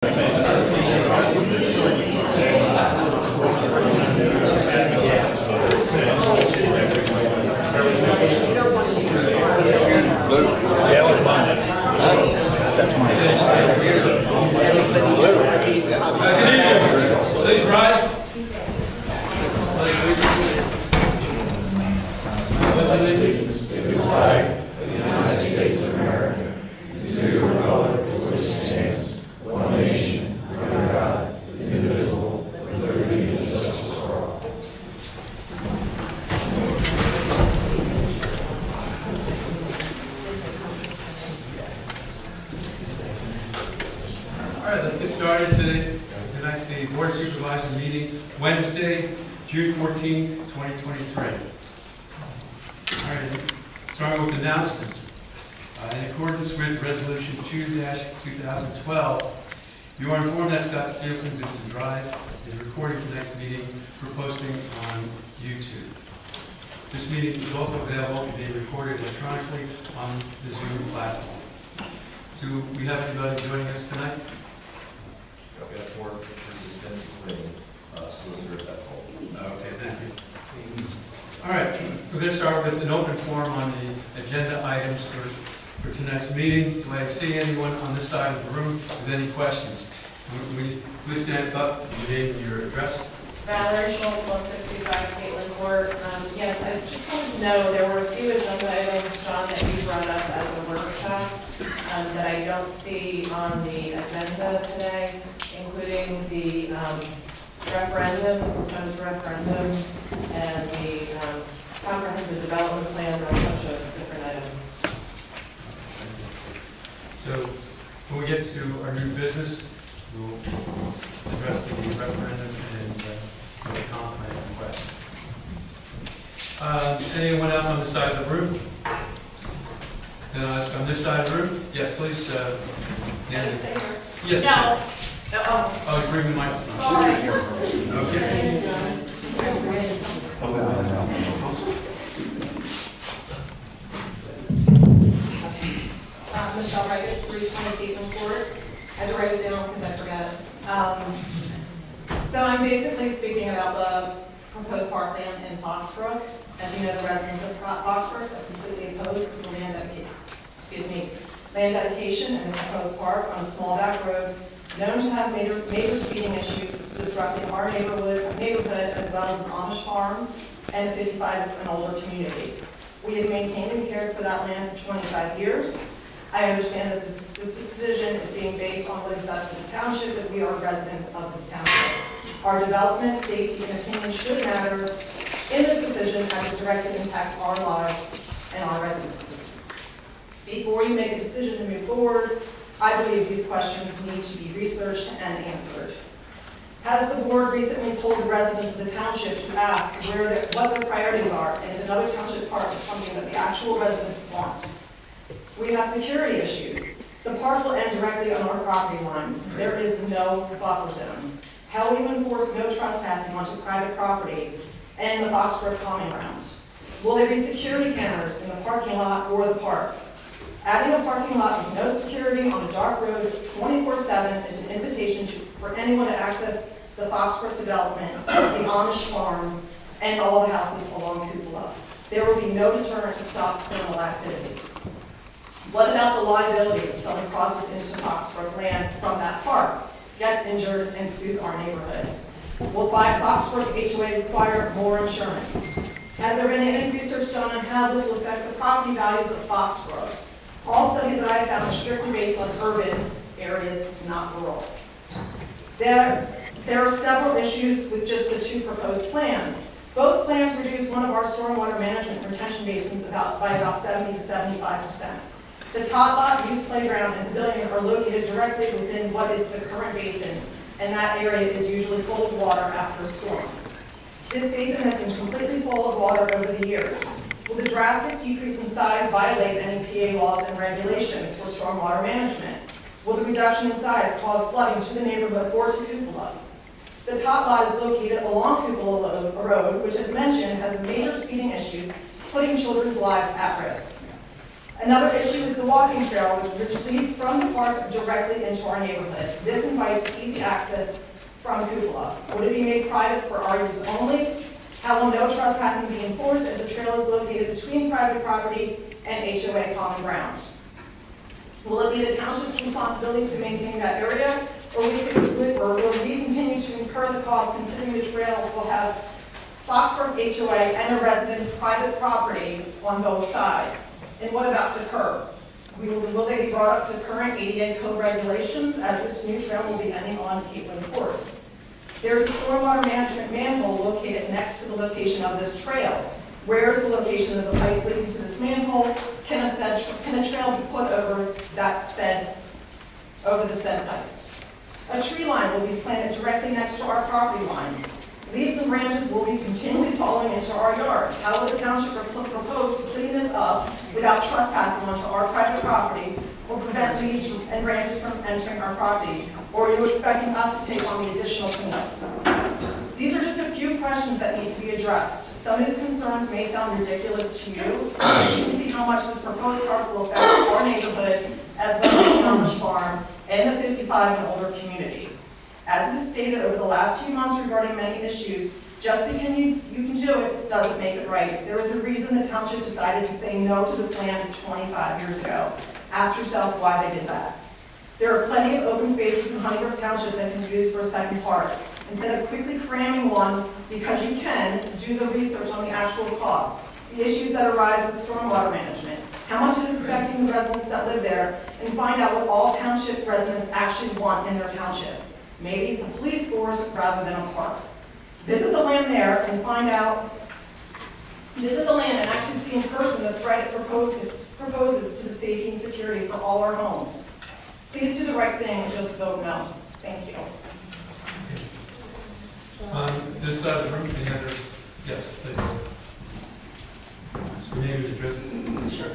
Please rise. Allegiance to the flag of the United States of America, to the republic for which it stands, one nation, under God, indivisible, with liberty and justice for all. All right, let's get started today. Tonight's the Board of Supervisors meeting, Wednesday, June 14, 2023. All right, starting with announcements. In accordance with Resolution 2-2012, you are informed that Scott Stevenson Vincent Drive is recording tonight's meeting for posting on YouTube. This meeting is also available to be recorded electronically on the Zoom platform. Do we have anybody joining us tonight? We have 4 participants, including solicitor at that hall. Okay, thank you. All right, we're going to start with an open forum on the agenda items for tonight's meeting. Do I see anyone on this side of the room with any questions? Will you please stand up and name your address? Valerie Schultz, 165 Caitlin Court. Yes, I just wanted to know, there were a few agenda items, John, that you brought up at the workshop that I don't see on the agenda today, including the referendum, proposed referendums, and the comprehensive development plan, and a bunch of different items. So when we get to our new business, we'll address the referendum and the comp plan request. Anyone else on this side of the room? On this side of the room? Yeah, please. Nancy. Yes. No. Oh, you bring the microphone. Sorry. Okay. Michelle Wright, 320 Caitlin Court. I had to write it down because I forgot it. So I'm basically speaking about the proposed parkland in Foxbrook. As you know, the residents of Foxbrook are completely opposed to the land dedication in the proposed park on a small back road known to have major speeding issues, disrupting our neighborhood as well as an Amish farm and a 55 and older community. We have maintained and cared for that land for 25 years. I understand that this decision is being based on what is best for the township, but we are residents of this township. Our development, safety, and opinion should matter in this decision as it directly impacts our lives and our residences. Before you make a decision to move forward, I believe these questions need to be researched and answered. Has the board recently polled residents of the township to ask what their priorities are, and if another township park is something that the actual residents want? We have security issues. The park will end directly on our property lines. There is no buffer zone. How will you enforce no trespassing onto private property and the Foxborough Common Ground? Will there be security cameras in the parking lot or the park? Adding a parking lot with no security on a dark road 24/7 is an invitation for anyone to access the Foxbrook development, the Amish farm, and all the houses along Cupola. There will be no deterrent to stop criminal activity. What about the liability if someone crosses into Foxbrook land from that park, gets injured, and sues our neighborhood? Will Foxbrook HOA require more insurance? Has there been any research done on how this will affect the property values of Foxbrook? All studies that I have found are strictly based on urban areas, not rural. There are several issues with just the 2 proposed plans. Both plans reduce one of our stormwater management retention basins by about 70 to 75%. The Tot Lot, Youth Playground, and Pavilion are located directly within what is the current basin, and that area is usually full of water after a storm. This basin has been completely full of water over the years. Will the drastic decrease in size violate any PA laws and regulations for stormwater management? Will the reduction in size cause flooding to the neighborhood or to Cupola? The Tot Lot is located along Cupola Road, which, as mentioned, has major speeding issues, putting children's lives at risk. Another issue is the walking trail, which leads from the park directly into our neighborhood. This invites easy access from Cupola. Would it be made private for our use only? How will no trespassing be enforced as the trail is located between private property and HOA common ground? Will it be the township's responsibility to maintain that area, or will we continue to incur the cost considering the trail will have Foxbrook HOA and a resident's private property on both sides? And what about the curbs? Will they be brought up to current ADA code regulations, as this new trail will be ending on Caitlin Court? There's a stormwater management manhole located next to the location of this trail. Where is the location of the pipes leading to this manhole? Can a trail be put over the said pipes? A tree line will be planted directly next to our property lines. Leaves and branches will be continually falling into our yards. How will the township propose to clean this up without trespassing onto our private property or prevent leaves and branches from entering our property? Or are you expecting us to take on the additional cleanup? These are just a few questions that need to be addressed. Some of these concerns may sound ridiculous to you, but you can see how much this proposed park will affect our neighborhood as well as Amish Farm and the 55 and older community. As it is stated over the last few months regarding many issues, just because you can do it doesn't make it right. There is a reason the township decided to say no to this land 25 years ago. Ask yourself why they did that. There are plenty of open spaces in Honeybrook Township that can be used for a second park. Instead of quickly cramming one because you can, do the research on the actual costs, the issues that arise with stormwater management, how much it is affecting the residents that live there, and find out what all township residents actually want in their township. Maybe it's a police force rather than a park. Visit the land there and visit the land and actually see in person the threat it proposes to the safety and security for all our homes. Please do the right thing and just vote no. Thank you. This side of the room, any other? Yes, please. Your name and address? Sure.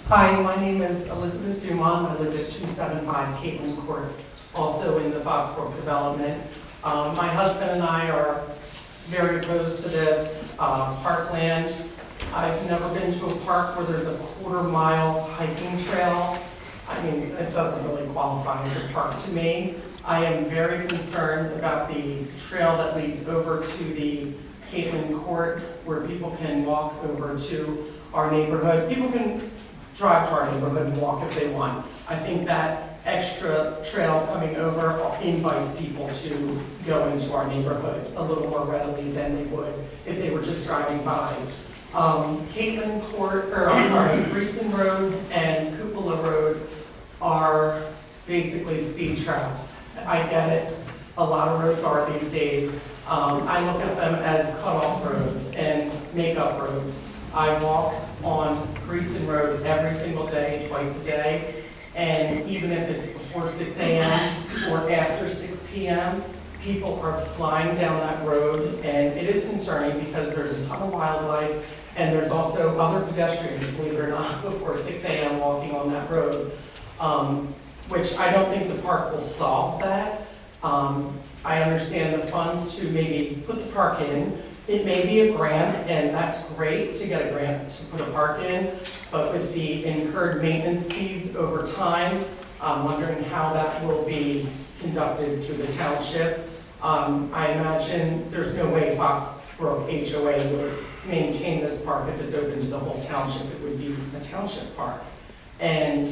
Hi, my name is Elizabeth Dumont. I live at 275 Caitlin Court, also in the Foxbrook development. My husband and I are very opposed to this parkland. I've never been to a park where there's a quarter-mile hiking trail. I mean, it doesn't really qualify as a park to me. I am very concerned about the trail that leads over to the Caitlin Court, where people can walk over to our neighborhood. People can drive to our neighborhood and walk if they want. I think that extra trail coming over invites people to go into our neighborhood a little more readily than they would if they were just driving by. Caitlin Court, Greason Road and Cupola Road are basically speed traps. I get it. A lot of roads are these days. I look at them as cut-off roads and make-up roads. I walk on Greason Road every single day, twice a day, and even if it's before 6 a.m. or after 6 p.m., people are flying down that road, and it is concerning because there's a ton of wildlife, and there's also other pedestrians, believe it or not, before 6 a.m. walking on that road, which I don't think the park will solve that. I understand the funds to maybe put the park in. It may be a grant, and that's great to get a grant to put a park in, but with the incurred maintenance fees over time, I'm wondering how that will be conducted through the township. I imagine there's no way Foxbrook HOA would maintain this park if it's open to the whole township. It would be a township park. And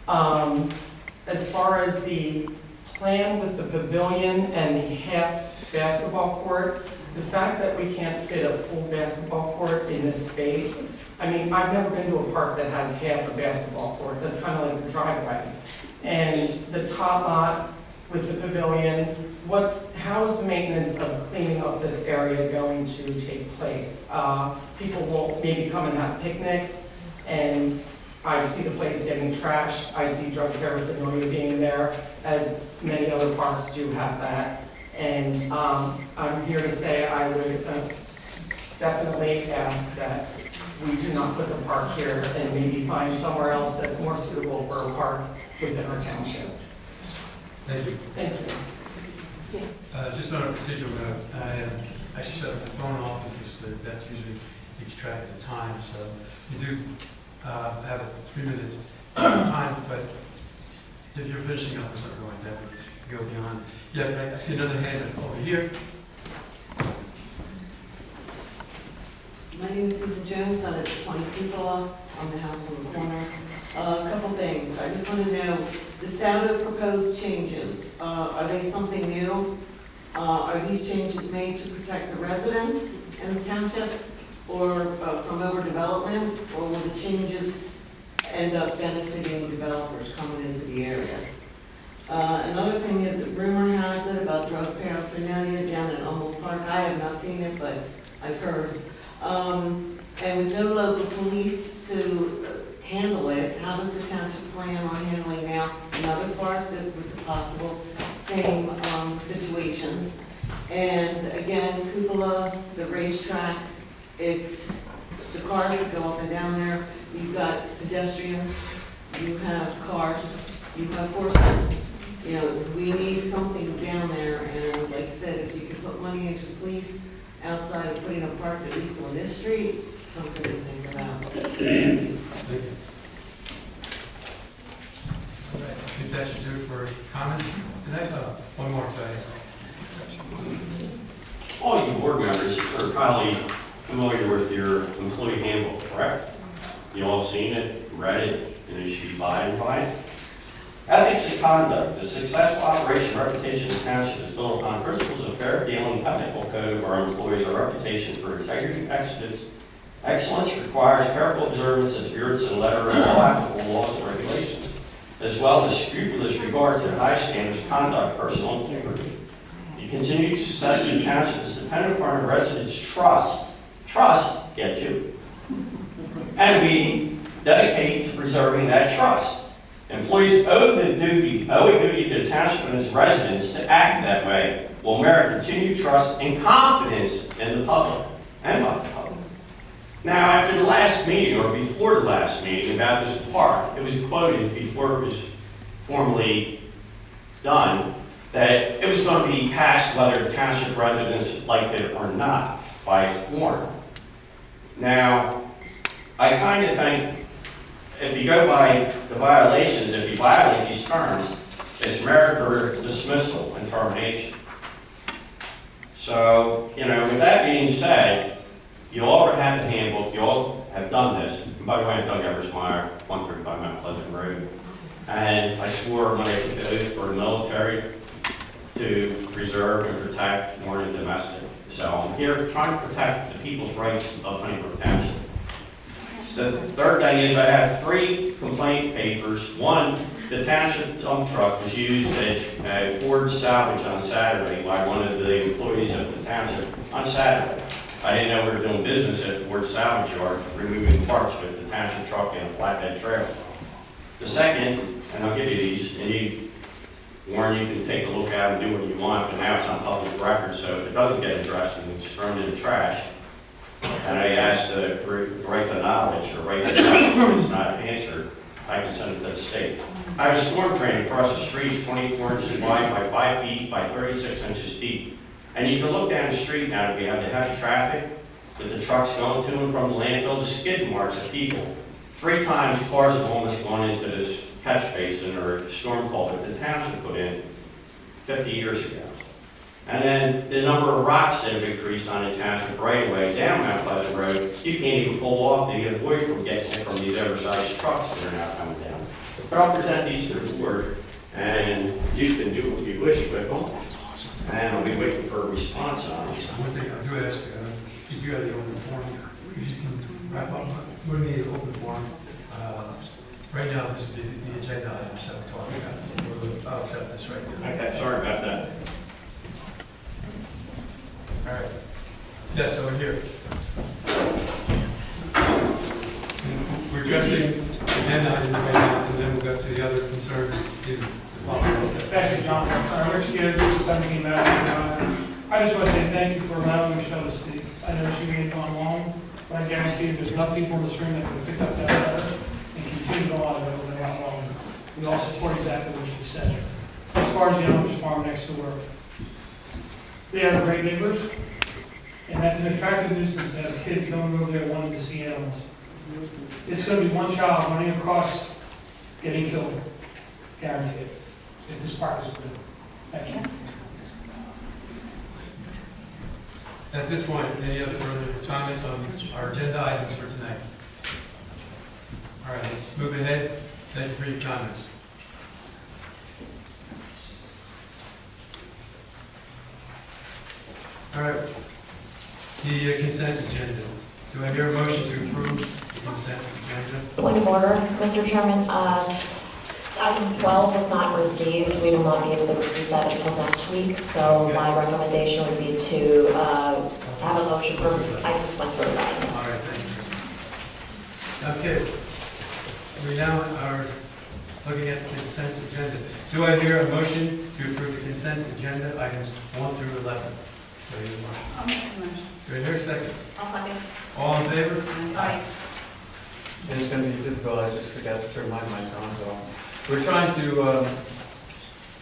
as far as the plan with the pavilion and the half basketball court, the fact that we can't fit a full basketball court in this space, I mean, I've never been to a park that has half a basketball court. That's kind of like a driveway. And the top lot with the pavilion, how is the maintenance of cleaning up this area going to take place? People will maybe come and have picnics, and I see the place getting trashed. I see drug paraphernalia being there, as many other parks do have that. And I'm here to say I would definitely ask that we do not put the park here and maybe find somewhere else that's more suitable for a park within our township. Thank you. Thank you. Just on a procedural note, I actually shut my phone off because that's usually keeps track of the time, so you do have a 3-minute time, but if you're finishing up or something like that, we go beyond. Yes, I see another hand over here. My name is Susan Jones, I live at 20 Cupola, on the house on the corner. A couple things, I just want to know, the Saturday proposed changes, are they something new? Are these changes made to protect the residents in the township, or from overdevelopment, or will the changes end up benefiting developers coming into the area? Another thing is that rumor has it about drug paraphernalia down in Humboldt Park. I have not seen it, but I've heard. And with no local police to handle it, how does the township plan on handling now another park that with the possible same situations? And again, Cupola, the racetrack, it's the cars that go up and down there. You've got pedestrians, you have cars, you have horses. You know, we need something down there, and like I said, if you could put money into police outside of putting a park at least on this street, something to think about. Thank you. All right, I think that should do it for comments tonight. One more, guys. All you board members are probably familiar with your employee handbook, correct? You all seen it, read it, and you should abide by it. Ethics and conduct. The successful operation and reputation of the township is built upon principles of fair dealing, ethical code of our employees. Our reputation for integrity, excellence requires careful observance of spirits and letter of all applicable laws and regulations, as well as scrupulous regard to high standards of conduct, personal integrity. The continued success of the township is dependent upon the residents' trust. Trust, get you. And we dedicate to preserving that trust. Employees owe a duty to the township and its residents to act that way will merit continued trust and confidence in the public and by the public. Now, after the last meeting, or before the last meeting about this park, it was quoted before it was formally done that it was going to be passed whether the township residents liked it or not by quorum. Now, I kind of think if you go by the violations, if you violate these terms, it's merit for dismissal and termination. So, you know, with that being said, you all have the handbook, you all have done this. And by the way, I'm Doug Eversmeyer, 135 Mount Pleasant Road. And I swore when I took the oath for the military to preserve and protect foreign and domestic. So I'm here trying to protect the people's rights of Honeybrook Township. So the third thing is I have 3 complaint papers. One, the township dump truck was used at Ford Salvage on Saturday by one of the employees of the township on Saturday. I didn't know we were doing business at Ford Salvage Yard, removing parts with the township truck in a flatbed trailer. The second, and I'll give you these, and Warren, you can take a look at it and do what you want, but now it's on public record, so if it doesn't get addressed, it's thrown in the trash. And I asked to write the knowledge or write the knowledge if it's not answered, I can send it to the state. I have a storm drain across the street, it's 24 inches wide by 5 feet by 36 inches deep. And you can look down the street now, we have the heavy traffic, with the trucks going to and from the landfill, the skid marks of people. 3 times cars have almost gone into this catch basin or storm culvert the township put in 50 years ago. And then the number of rocks that have increased on the township right away down Mount Pleasant Road, you can't even pull off to avoid from getting it from these oversized trucks that are now coming down. But I'll present these to the board, and you can do what you wish with them. And I'll be waiting for a response on them. One thing I do ask, if you have the open forum, you just can wrap up with the open forum. Right now, this is the agenda items that we're talking about. I'll accept this right now. Okay, sorry about that. All right. Yes, over here. We're addressing agenda items right now, and then we'll go to the other concerns in the following. Thank you, John. Rich Gibbs, 17 Madison. I just want to say thank you for allowing me to show this speak. I know she may have gone long, but I guarantee you there's enough people in this room that can pick up that letter and continue to go on with it a lot longer. We all support exactly what she said. As far as the Amish farm next door, they are great neighbors. And that's an attractive nuisance to have kids going over there wanting to see animals. It's gonna be one child running across, getting killed, guaranteed, if this park is put in. Thank you. At this point, any other further comments on our agenda items for tonight? All right, let's move ahead. Thank you for your comments. All right, the consent agenda. Do I hear a motion to approve the consent agenda? Point of order, Mr. Chairman. Item 12 was not received. We will not be able to receive that until next week, so my recommendation would be to have a motion for items 1 through 9. All right, thank you. Okay. We now are looking at the consent agenda. Do I hear a motion to approve the consent agenda items 1 through 11? Do I hear a motion? I'll make the motion. Do I hear a second? I'll second. All in favor? Aye. And it's going to be difficult, I just forgot to turn my mic on, so. We're trying to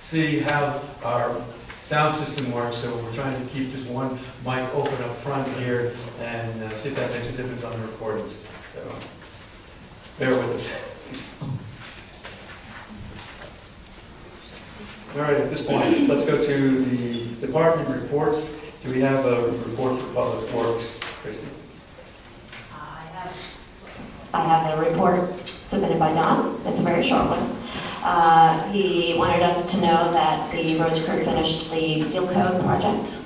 see how our sound system works, so we're trying to keep just one mic open up front here and see if that makes a difference on the recordings. So bear with us. All right, at this point, let's go to the department reports. Do we have a report for Public Works, Christie? I have a report submitted by Don. It's a very short one. He wanted us to know that the roads crew finished the seal code project.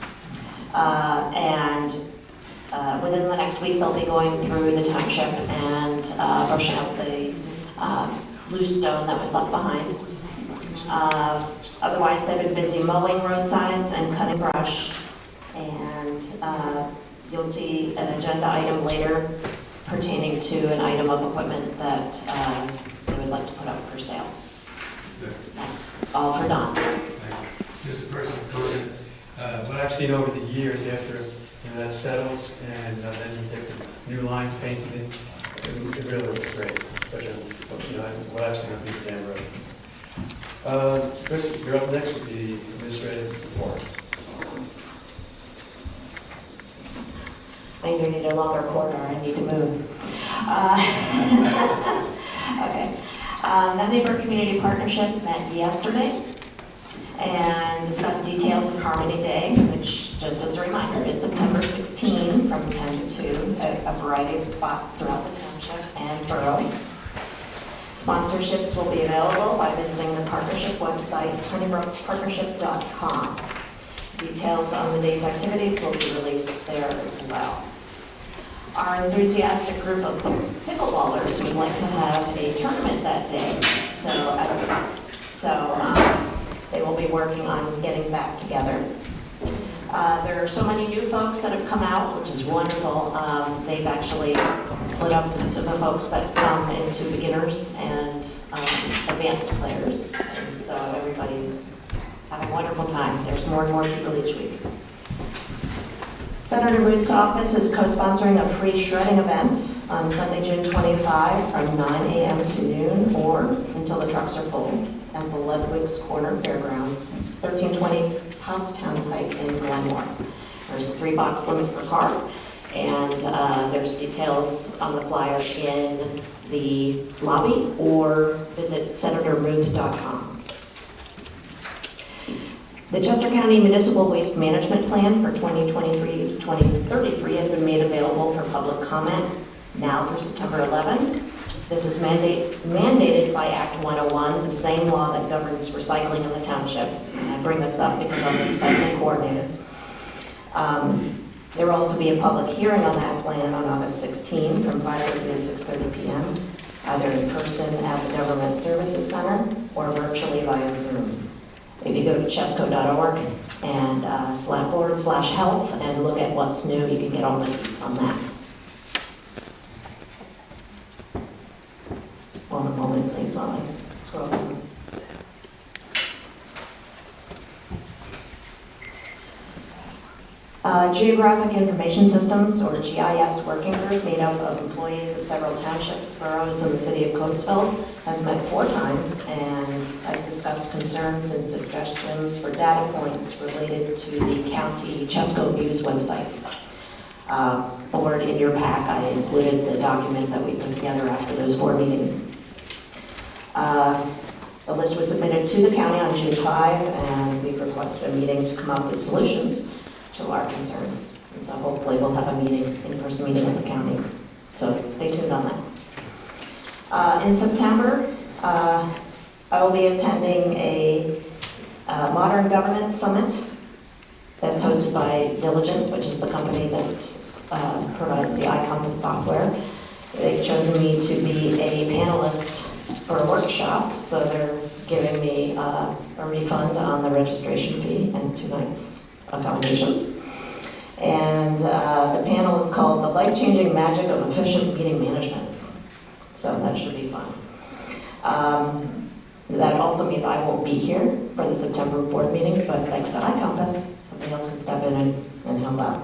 And within the next week, they'll be going through the township and brushing up the loose stone that was left behind. Otherwise, they've been busy mowing roadsides and cutting brush. And you'll see an agenda item later pertaining to an item of equipment that they would like to put up for sale. Good. That's all for Don. Thank you. Just a personal comment. What I've seen over the years after that settles and then you get the new lines painted in, it really looks great, especially what I've seen on Beaver Dam Road. Chris, you're up next with the administrative report. I need a longer corridor, I need to move. Okay. The Neighbor Community Partnership met yesterday and discussed details of Harmony Day, which, just as a reminder, is September 16 from 10 to 2 at a variety of spots throughout the township and borough. Sponsorships will be available by visiting the partnership website, honeybrookpartnership.com. Details on the day's activities will be released there as well. Our enthusiastic group of pickleballers would like to have a tournament that day, so they will be working on getting back together. There are so many new folks that have come out, which is wonderful. They've actually split up the folks that come into beginners and advanced players, and so everybody's having a wonderful time. There's more and more people each week. Senator Root's office is co-sponsoring a free shredding event on Sunday, June 25 from 9 a.m. to noon or until the trucks are full at the Ludwig's Corner Fairgrounds, 1320 Poundstown Pike in Glenmore. There's a $3 limit per car, and there's details on the flyer in the lobby or visit senatorruth.com. The Chester County Municipal Waste Management Plan for 2023 to 2033 has been made available for public comment now through September 11. This is mandated by Act 101, the same law that governs recycling in the township. And I bring this up because I'm the recycling coordinator. There will also be a public hearing on that plan on August 16 from 5:30 to 6:30 p.m., either in person at the Government Services Center or virtually via Zoom. If you go to chesco.org and /board/health and look at what's new, you can get all the deets on that. One moment, please, while I scroll down. Geographic Information Systems, or GIS Working Group, made up of employees of several townships, boroughs, and the city of Coatesville, has met 4 times and has discussed concerns and suggestions for data points related to the County Chesco Views website. board in your pack. I included the document that we put together after those board meetings. The list was submitted to the county on June 5, and we've requested a meeting to come up with solutions to our concerns. And so hopefully we'll have a meeting, in-person meeting with the county. So stay tuned on that. In September, I will be attending a Modern Governance Summit that's hosted by Diligent, which is the company that provides the iCompass software. They've chosen me to be a panelist for a workshop, so they're giving me a refund on the registration fee and 2 nights accommodations. And the panel is called The Life-Changing Magic of Efficient Meeting Management. So that should be fun. That also means I won't be here for the September board meeting, but thanks to iCompass, somebody else can step in and help out.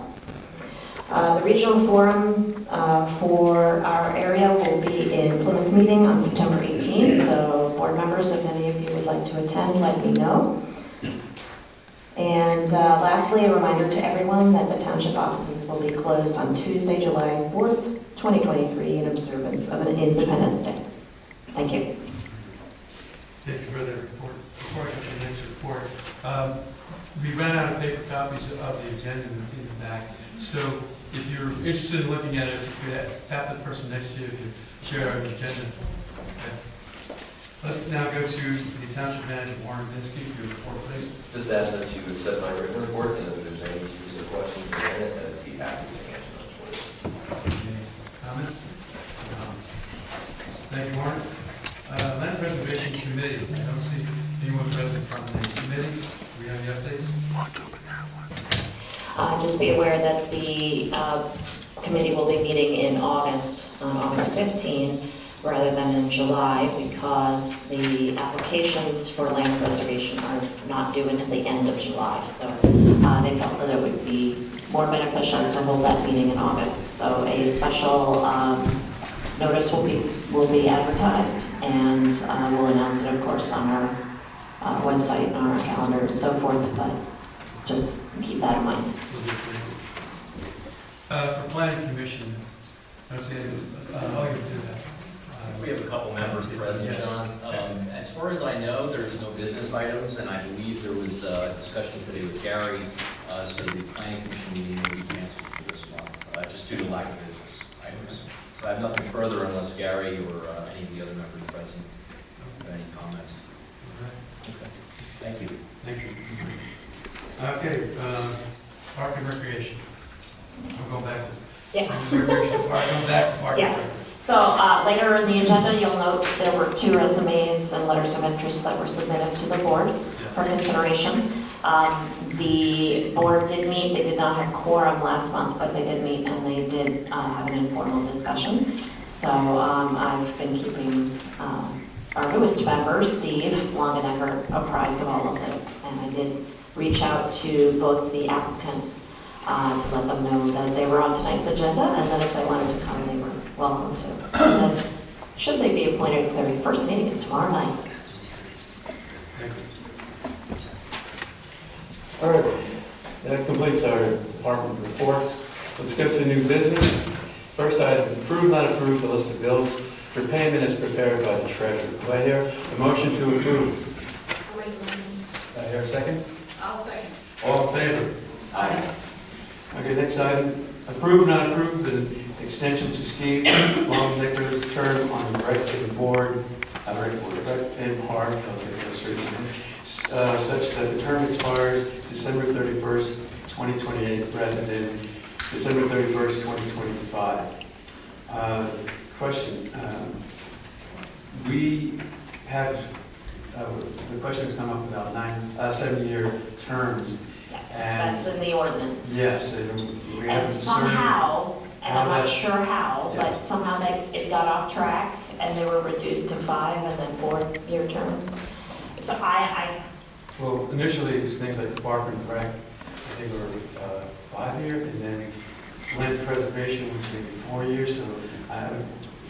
The regional forum for our area will be in Plymouth meeting on September 18th, so board members, if any of you would like to attend, let me know. And lastly, a reminder to everyone that the township offices will be closed on Tuesday, July 4th, 2023, in observance of an Independence Day. Thank you. Thank you for the report. Before I get to the next report, we ran out of paper copies of the agenda in the back. So if you're interested in looking at it, you could tap the person next to you if you share our agenda. Okay. Let's now go to the Township Manager, Warren Minsky, for your report, please. Just ask that you accept my written report, and if there's any specific questions in it, I'd be happy to answer them for you. Any comments? Thank you, Warren. Land Preservation Committee, I don't see anyone present from the committee. Do we have any updates? Just be aware that the committee will be meeting in August, on August 15, rather than in July, because the applications for land preservation are not due until the end of July. So they felt that it would be more beneficial to hold that meeting in August. So a special notice will be advertised, and we'll announce it, of course, on our website, on our calendar, and so forth. But just keep that in mind. For Planning Commission, I don't see any, I'll even do that. We have a couple members present, Yes. John. As far as I know, there's no business items, and I believe there was a discussion today with Gary, so the planning commission meeting will be canceled for this month, just due to lack of business items. So I have nothing further unless Gary or any of the other members present have any comments. All right. Okay. Thank you. Thank you. Okay, Park and Recreation. I'm going back to. Yeah. Recreation Park, going back to Park and Yes. Recreation. So later in the agenda, you'll note there were 2 resumes and letters of interest that were submitted to the board for consideration. The board did meet. They did not have quorum last month, but they did meet and they did have an informal discussion. So I've been keeping our newest member, Steve Longenecker, apprised of all of this. And I did reach out to both the applicants to let them know that they were on tonight's agenda, and that if they wanted to come, they were welcome to. And then, should they be appointed, their first meeting is tomorrow night. Thank you. All right, that completes our department reports. Let's get to new business. First item, approve, not approve the list of bills for payment as prepared by the treasurer. Do I hear a motion to approve? Do I hear a second? I'll second. All in favor? Aye. Okay, next item, approve, not approve the extension to Steve Longenicker's term on the rec and board, rec and park, such that the term expires December 31st, 2028, rather than December 31st, 2025. Question, we have, the question has come up about 7-year terms. Yes, And- that's in the ordinance. Yes, and we have And to somehow, and I'm not sure how, Yeah. but somehow it got off track, and they were reduced to 5 and then 4-year terms. So Well, initially, it was things like the park and rec, I think were 5-year, and then land preservation was maybe 4 years, so I would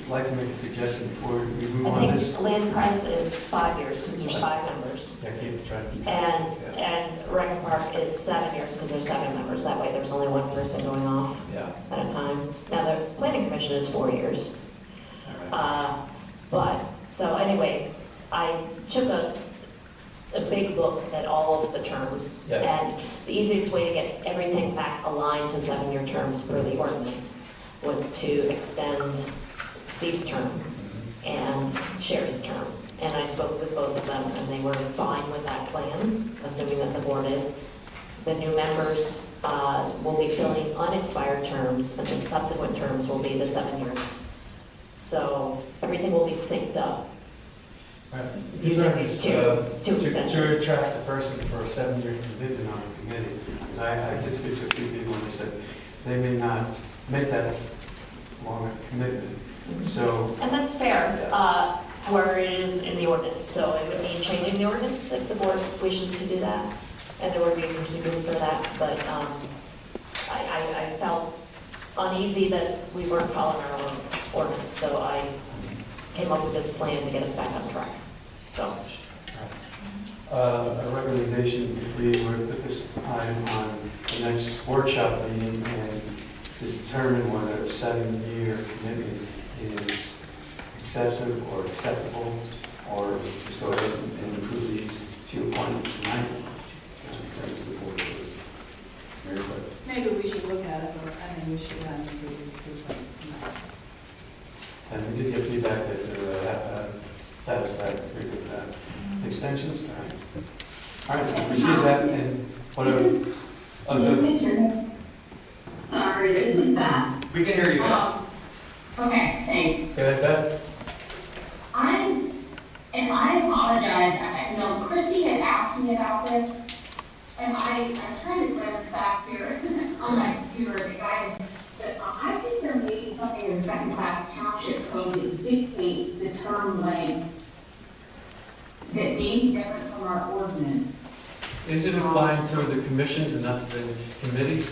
like to make a suggestion before we move I on this. think land pres is 5 years, because there's 5 members. Yeah, try to keep. And Rec and Park is 7 years because there's 7 members. That way there's only one person going off Yeah, at a time. Now, the planning commission is 4 years. all right. So anyway, I took a big look at all of the terms. Yes. And the easiest way to get everything back aligned to 7-year terms per the ordinance was to extend Steve's term and Sherry's term. And I spoke with both of them, and they were fine with that plan, assuming that the board is. The new members will be filling unexpired terms, and then subsequent terms will be the 7 years. So everything will be synced up. Using these two To extensions. attract the person for a 7-year commitment on the committee. Because I did speak to a few people, and they said they may not make that long a commitment. So, And that's fair, however it is in the ordinance. So it would mean changing the ordinance if the board wishes to do that. And there would be a procedure for that, but I felt uneasy that we weren't following our own ordinance. So I came up with this plan to get us back on track. So, a recommendation, if we were to put this item on the next workshop meeting and determine whether a 7-year commitment is excessive or acceptable, or just go ahead and approve these 2 appointments tonight. In terms of the board. Mary Beth? Maybe we should look at it, or I think we should improve these two things. And we did get feedback that satisfactory with that. Extensions? All right, we'll receive that and whatever. Commissioner. Sorry, this is Beth. We can hear you now. Okay, thanks. Go ahead, Beth. And I apologize, Christy had asked me about this, and I'm trying to glance back here on my computer to guide, but I think there may be something in the second-class township code that dictates the term length that may be different from our ordinance. Is it applying to the commissions and not to the committees?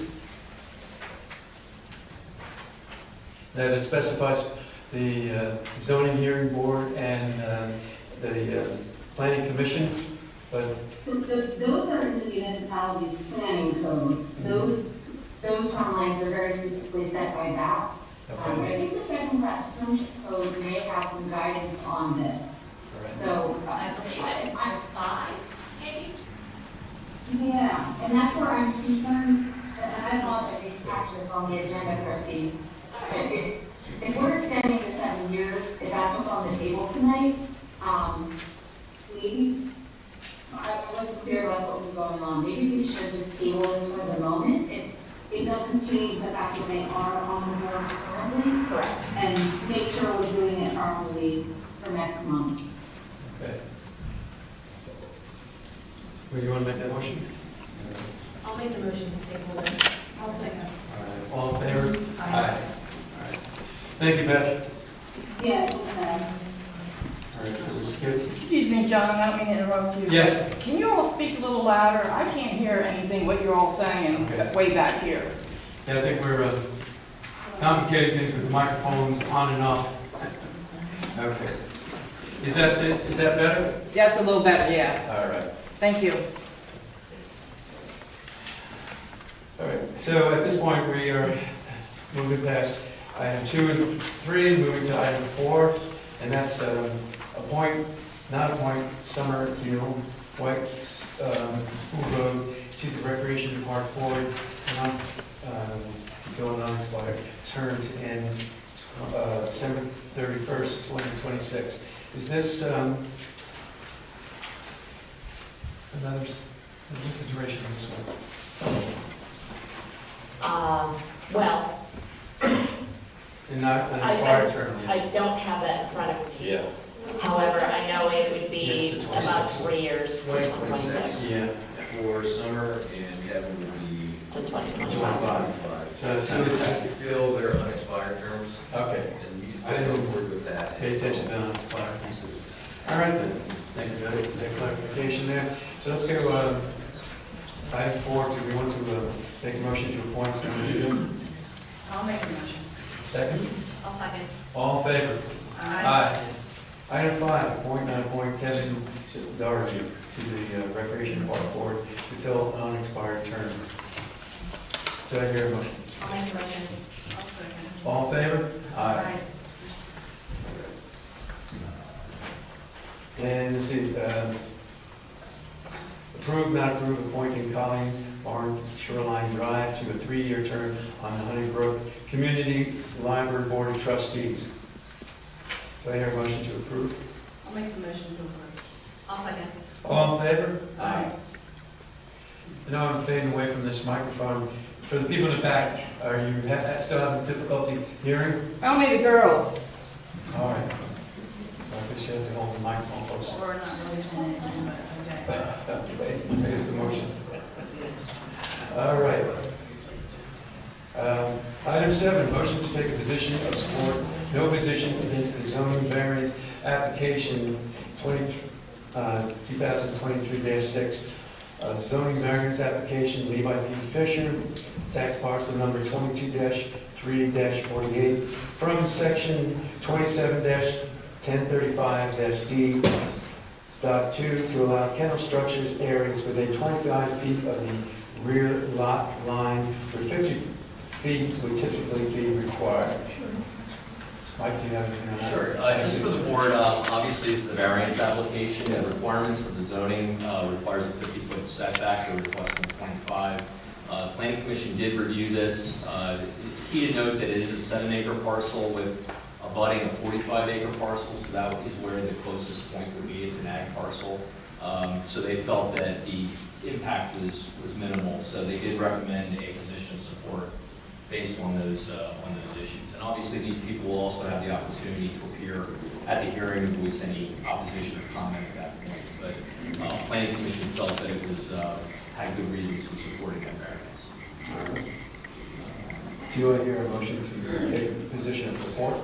That it specifies the zoning hearing board and the planning commission, but Those are in the municipality's planning code. Those term lengths are very specifically set by that. But I think the second-class township code may have some guidance on this. So, I believe it was 5, maybe? yeah, and that's where I'm concerned, and I apologize if these actions on the agenda, Christie. If we're extending the 7 years, if that's what's on the table tonight, maybe, I wasn't clear about what was going on. Maybe we should just table this for the moment. It doesn't change the fact that they are on the board currently. Correct. And make sure we're doing it properly for next month. okay. Well, you want to make that motion? I'll make the motion to table it. I'll second. All right, all in favor? Aye. All right. Thank you, Beth. Yes, All right, so we skipped. Excuse me, John, I don't mean to interrupt you. Yes. Can you all speak a little louder? I can't hear anything what you're all saying Okay. way back here. Yeah, I think we're complicating things with the microphones on and off. Okay. Is that better? That's a little better, yeah. All right. Thank you. All right, so at this point, we are moving past item 2 and 3, moving to item 4, and that's not appoint Summer White School Road to the Recreation Park Board, not going on expired term to end December 31st, 2026. Is this what's the duration of this one? Well, And not an expired term? I don't have that in front of me. Yeah. However, I know it would Yes, be to 26. about 3 years to 2026. Yeah. For summer, and Kevin would be To 2025. 25. So that's I would good. have to fill their unexpired terms, Okay. and you I didn't go know. forward with that. Pay attention to expired. All right then. Thank you for that clarification there. So let's go item 4. Do we want to make a motion to appoint someone new? I'll make a motion. Second? I'll second. All in favor? Aye. Item 5, appoint Kevin Doherty to the Recreation Park Board to fill an unexpired term. Do I hear a motion? I'll make a motion. All in favor? Aye. And let's see, approve, not approve, appointing Colleen Barn Shoreline Drive to a 3-year term on the Honeybrook Community Library Board of Trustees. Do I hear a motion to approve? I'll make the motion to approve. I'll second. All in favor? Aye. You know, I'm fading away from this microphone. For the people in the back, are you still having difficulty hearing? Only the girls. All right. I guess you have to hold the microphone close. We're not listening, but okay. Okay, there's the motion. All right. Item 7, motion to take a position of support, no position against the zoning variance application 2023-6 of zoning variance application Levi P. Fisher, tax parcel number 22-3-48, from section 27-1035-D.2 to allow kennel structures areas within 25 feet of the rear lot line, where 50 feet would typically be required. Mike, do you have anything on that? Sure, just for the board, obviously this is a variance application. The requirements of the zoning requires a 50-foot setback, we're requesting 25. Planning Commission did review this. It's key to note that it is a 7-acre parcel with abutting a 45-acre parcel, so that is where the closest point would be. It's an ag parcel. So they felt that the impact was minimal, so they did recommend a position of support based on those issues. And obviously, these people will also have the opportunity to appear at the hearing and voice any opposition or comment at that point. But Planning Commission felt that it was had good reasons for supporting that variance. Do you hear a motion to take a position of support?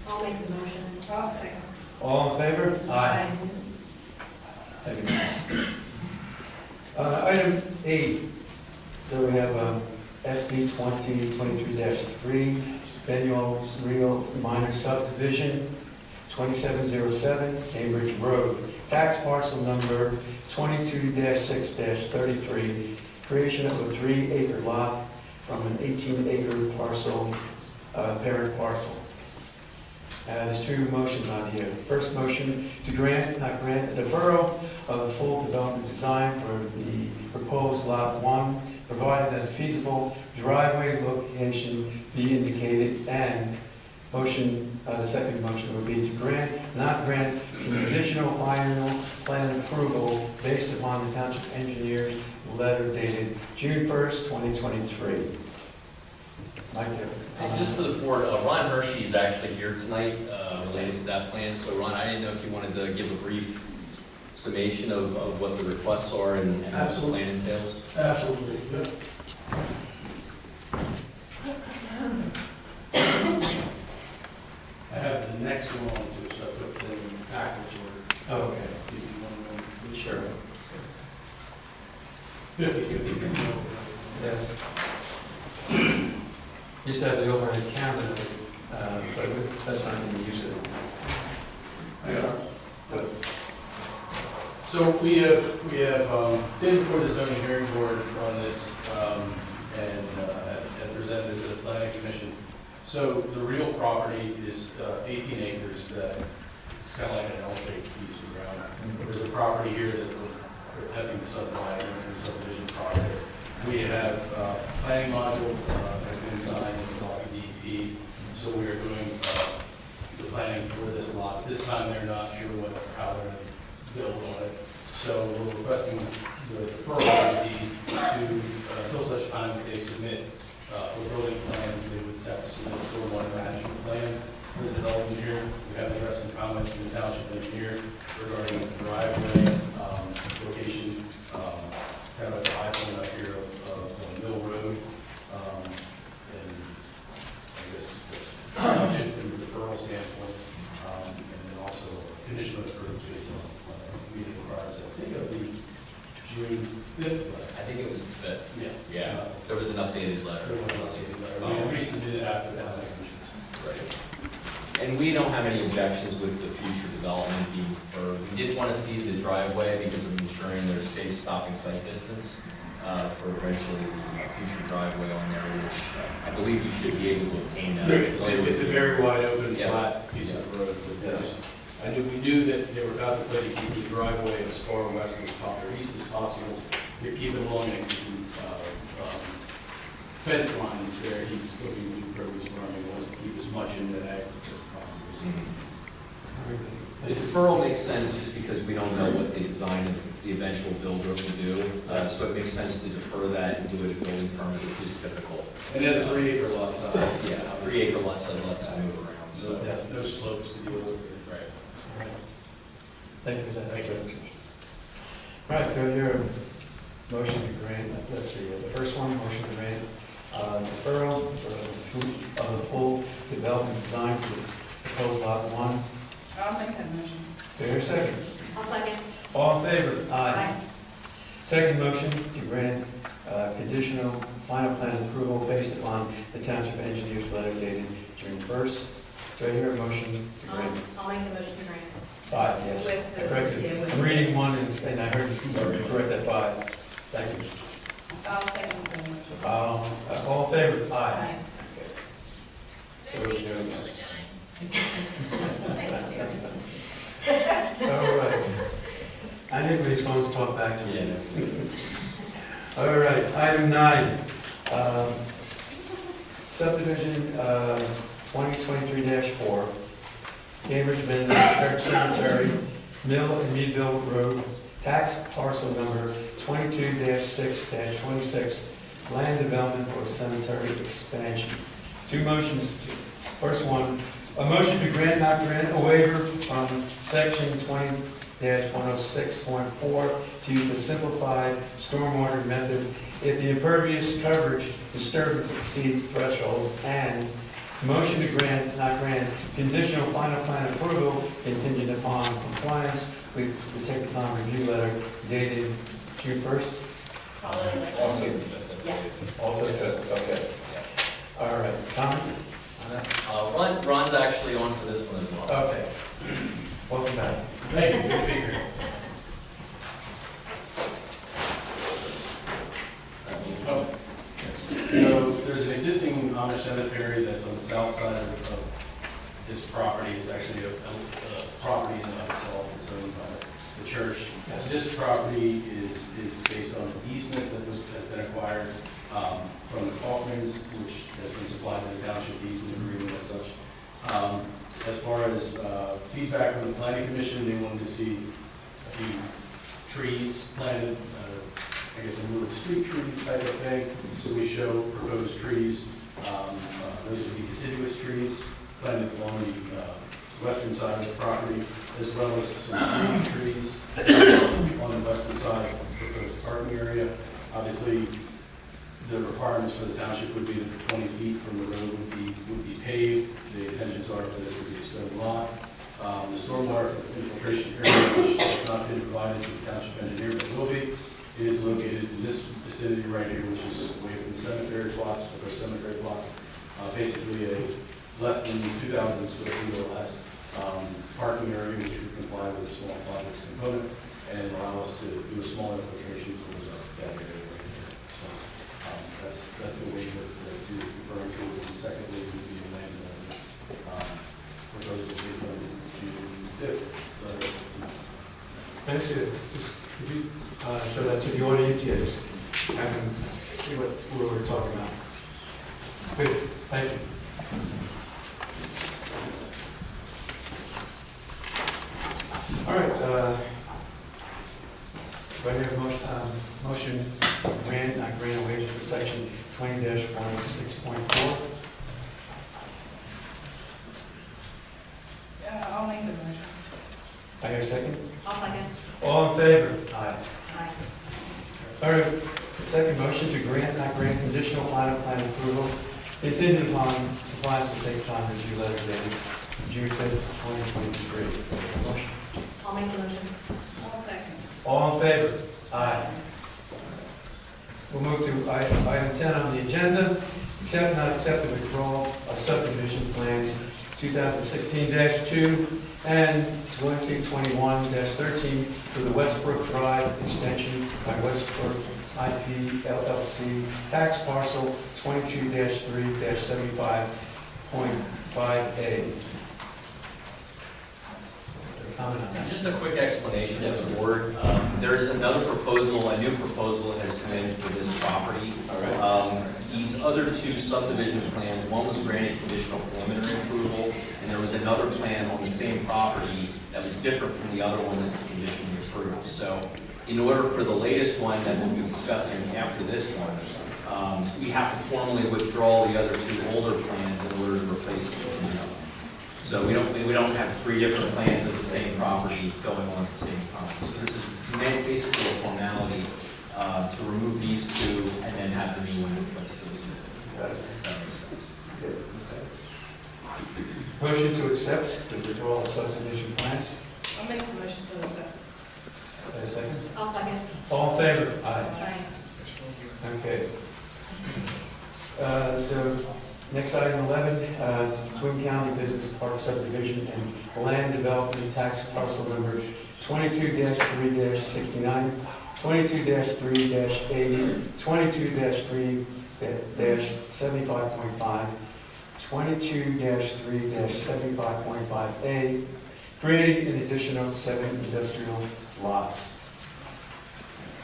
I'll make the motion. I'll second. All in favor? Aye. Thank you. Item 8, so we have SD 2023-3, Benio's Real Minor Subdivision, 2707 Cambridge Road, tax parcel number 22-6-33, creation of a 3-acre lot from an 18-acre parcel, parent parcel. There's 2 motions on here. First motion to grant, not grant, a deferral of the full development design for the proposed lot 1, provided that a feasible driveway location be indicated, and motion, the second motion would be to grant, not grant, conditional final plan approval based upon the township engineer's letter dated June 1st, 2023. Mike, you have a comment? Just for the board, Ron Hershey is actually here tonight related to that plan. So Ron, I didn't know if you wanted to give a brief summation of what the requests are and what the plan entails. Absolutely. Good. I have the next one on too, so I put them backwards order. Oh, okay. If you want to- Sure. 50/50. Yes. Used to have the overhead camera, but that's not going to use it. But So we have been before the zoning hearing board on this, and presented it to the planning commission. So the real property is 18 acres that is kind of like an L-shaped piece of ground. There's a property here that we're attempting to subdivide in the subdivision process. We have planning module has been signed, it's all DEP, so we are doing the planning for this lot. This time they're not sure how they're going to build on it. So we're requesting the deferral to until such time that they submit for building plans, they would have to submit a stormwater management plan for the development here. We have addressed some comments from the township engineer regarding the driveway location, kind of a high point up here of Mill Road. And I guess from the deferral standpoint, and then also conditional approved based on meeting requires, I think it'll be June 5th. I think it was the 5th. Yeah. Yeah, there was an updated letter. There was an updated letter. We resubmitted after that. Right. And we don't have any objections with the future development being deferred. We did want to see the driveway because of ensuring there's safe stopping sight distance for eventually the future driveway on there, which I believe you should be able to obtain that. It's a very wide open, Yeah. flat piece of road. We knew that they were about to play to keep the driveway as far west as possible, or east as possible, to keep it along an existing fence lines there. He's looking to improve his farming, wants to keep as much in that agriculture as possible. So The deferral makes sense just because we don't know what the design of the eventual builder will do. So it makes sense to defer that and do it at building permit, which is typical. And then a 3-acre lot size. Yeah, 3 acre lots that lets them move around. So no slopes to deal with. Right. Thank you for that. Thank you. All right, do I hear a motion to grant, let's see, the first one, motion to grant deferral of the full development design for the proposed lot 1. I'll make that motion. Do I hear a second? I'll second. All in favor? Aye. Second motion to grant conditional final plan approval based upon the township engineer's letter dated June 1st. Do I hear a motion to grant? I'll make the motion to grant. 5, yes. With the- I corrected. yeah, with- I'm reading 1 and I heard you correct that 5. Thank you. I'll second the motion. All in favor? Aye. So we're doing all right. I think we're supposed to talk back to you. All right, item 9. Subdivision 2023-4. Cambridge Midland Church Cemetery, Mill and Meadville Road, tax parcel number 22-6-26, land development for cemetery expansion. Two motions. First one, a motion to grant, not grant, a waiver from section 20-106.4 to use the simplified stormwater method if the impervious coverage disturbance exceeds thresholds, and motion to grant, not grant, conditional final plan approval contingent upon compliance with the technical review letter dated June 1st. Also, Yeah. Also, okay. All right, comments? Ron's actually on for this one as well. Okay. Welcome back. Thank you, good to be here. So there's an existing Amish cemetery that's on the south side of this property. It's actually a property in and of itself. It's owned by the church. This property is based on an easement that has been acquired from the Kaufmans, which has been supplied to the township easement agreement as such. As far as feedback from the planning commission, they wanted to see a few trees planted, I guess a little street trees type of thing. So we show proposed trees. Those would be deciduous trees planted along the western side of the property, as well as some street trees on the western side of the proposed parking area. Obviously, the requirements for the township would be that 20 feet from the road would be paved. The intentions are for this to be a stone lot. The stormwater infiltration area, which has not been provided to the township engineer, but will be, is located in this vicinity right here, which is away from the cemetery plots, or cemetery plots. Basically a less than 2,000 square feet or less parking area, which would comply with the small projects component and allow us to do a small infiltration towards that area right here. So that's the way that you're referring to. And the second way would be a land development proposal based on the DIP. Thank you. Could you show that to the audience? Yeah, just have them see what we're talking about. Good, thank you. All right, do I hear a motion to grant, not grant a waiver for section 20-106.4? Yeah, I'll make the motion. I hear a second. I'll second. All in favor? Aye. Aye. All right, the second motion to grant, not grant conditional final plan approval contingent upon compliance with take time review letter dated June 5th, 2023. Motion. I'll make the motion. I'll second. All in favor? Aye. We'll move to item 10 on the agenda. Accept, not accept the withdrawal of subdivision plans 2016-2 and 2021-13 for the Westbrook Drive extension by Westbrook IP LLC, tax parcel 22-3-75.5A. Comment on that? Just a quick explanation to the board. There's another proposal, a new proposal that has come in for this property. These other two subdivision plans, one was granted conditional preliminary approval, and there was another plan on the same property that was different from the other one that was conditionally approved. So in order for the latest one that we'll be discussing after this one, we have to formally withdraw the other two older plans in order to replace it with the new one. So we don't have three different plans of the same property going on at the same time. So this is basically a formality to remove these two and then have the new one replace those two. That makes sense. Motion to accept the withdrawal of subdivision plans. I'll make the motion to accept. Have a second? I'll second. All in favor? Aye. Aye. Okay. So, next item 11, Twin County Business Park subdivision and land development tax parcel number 22-3-69, 22-3-80, 22-3-75.5, 22-3-75.5A, creating an additional 7 industrial lots.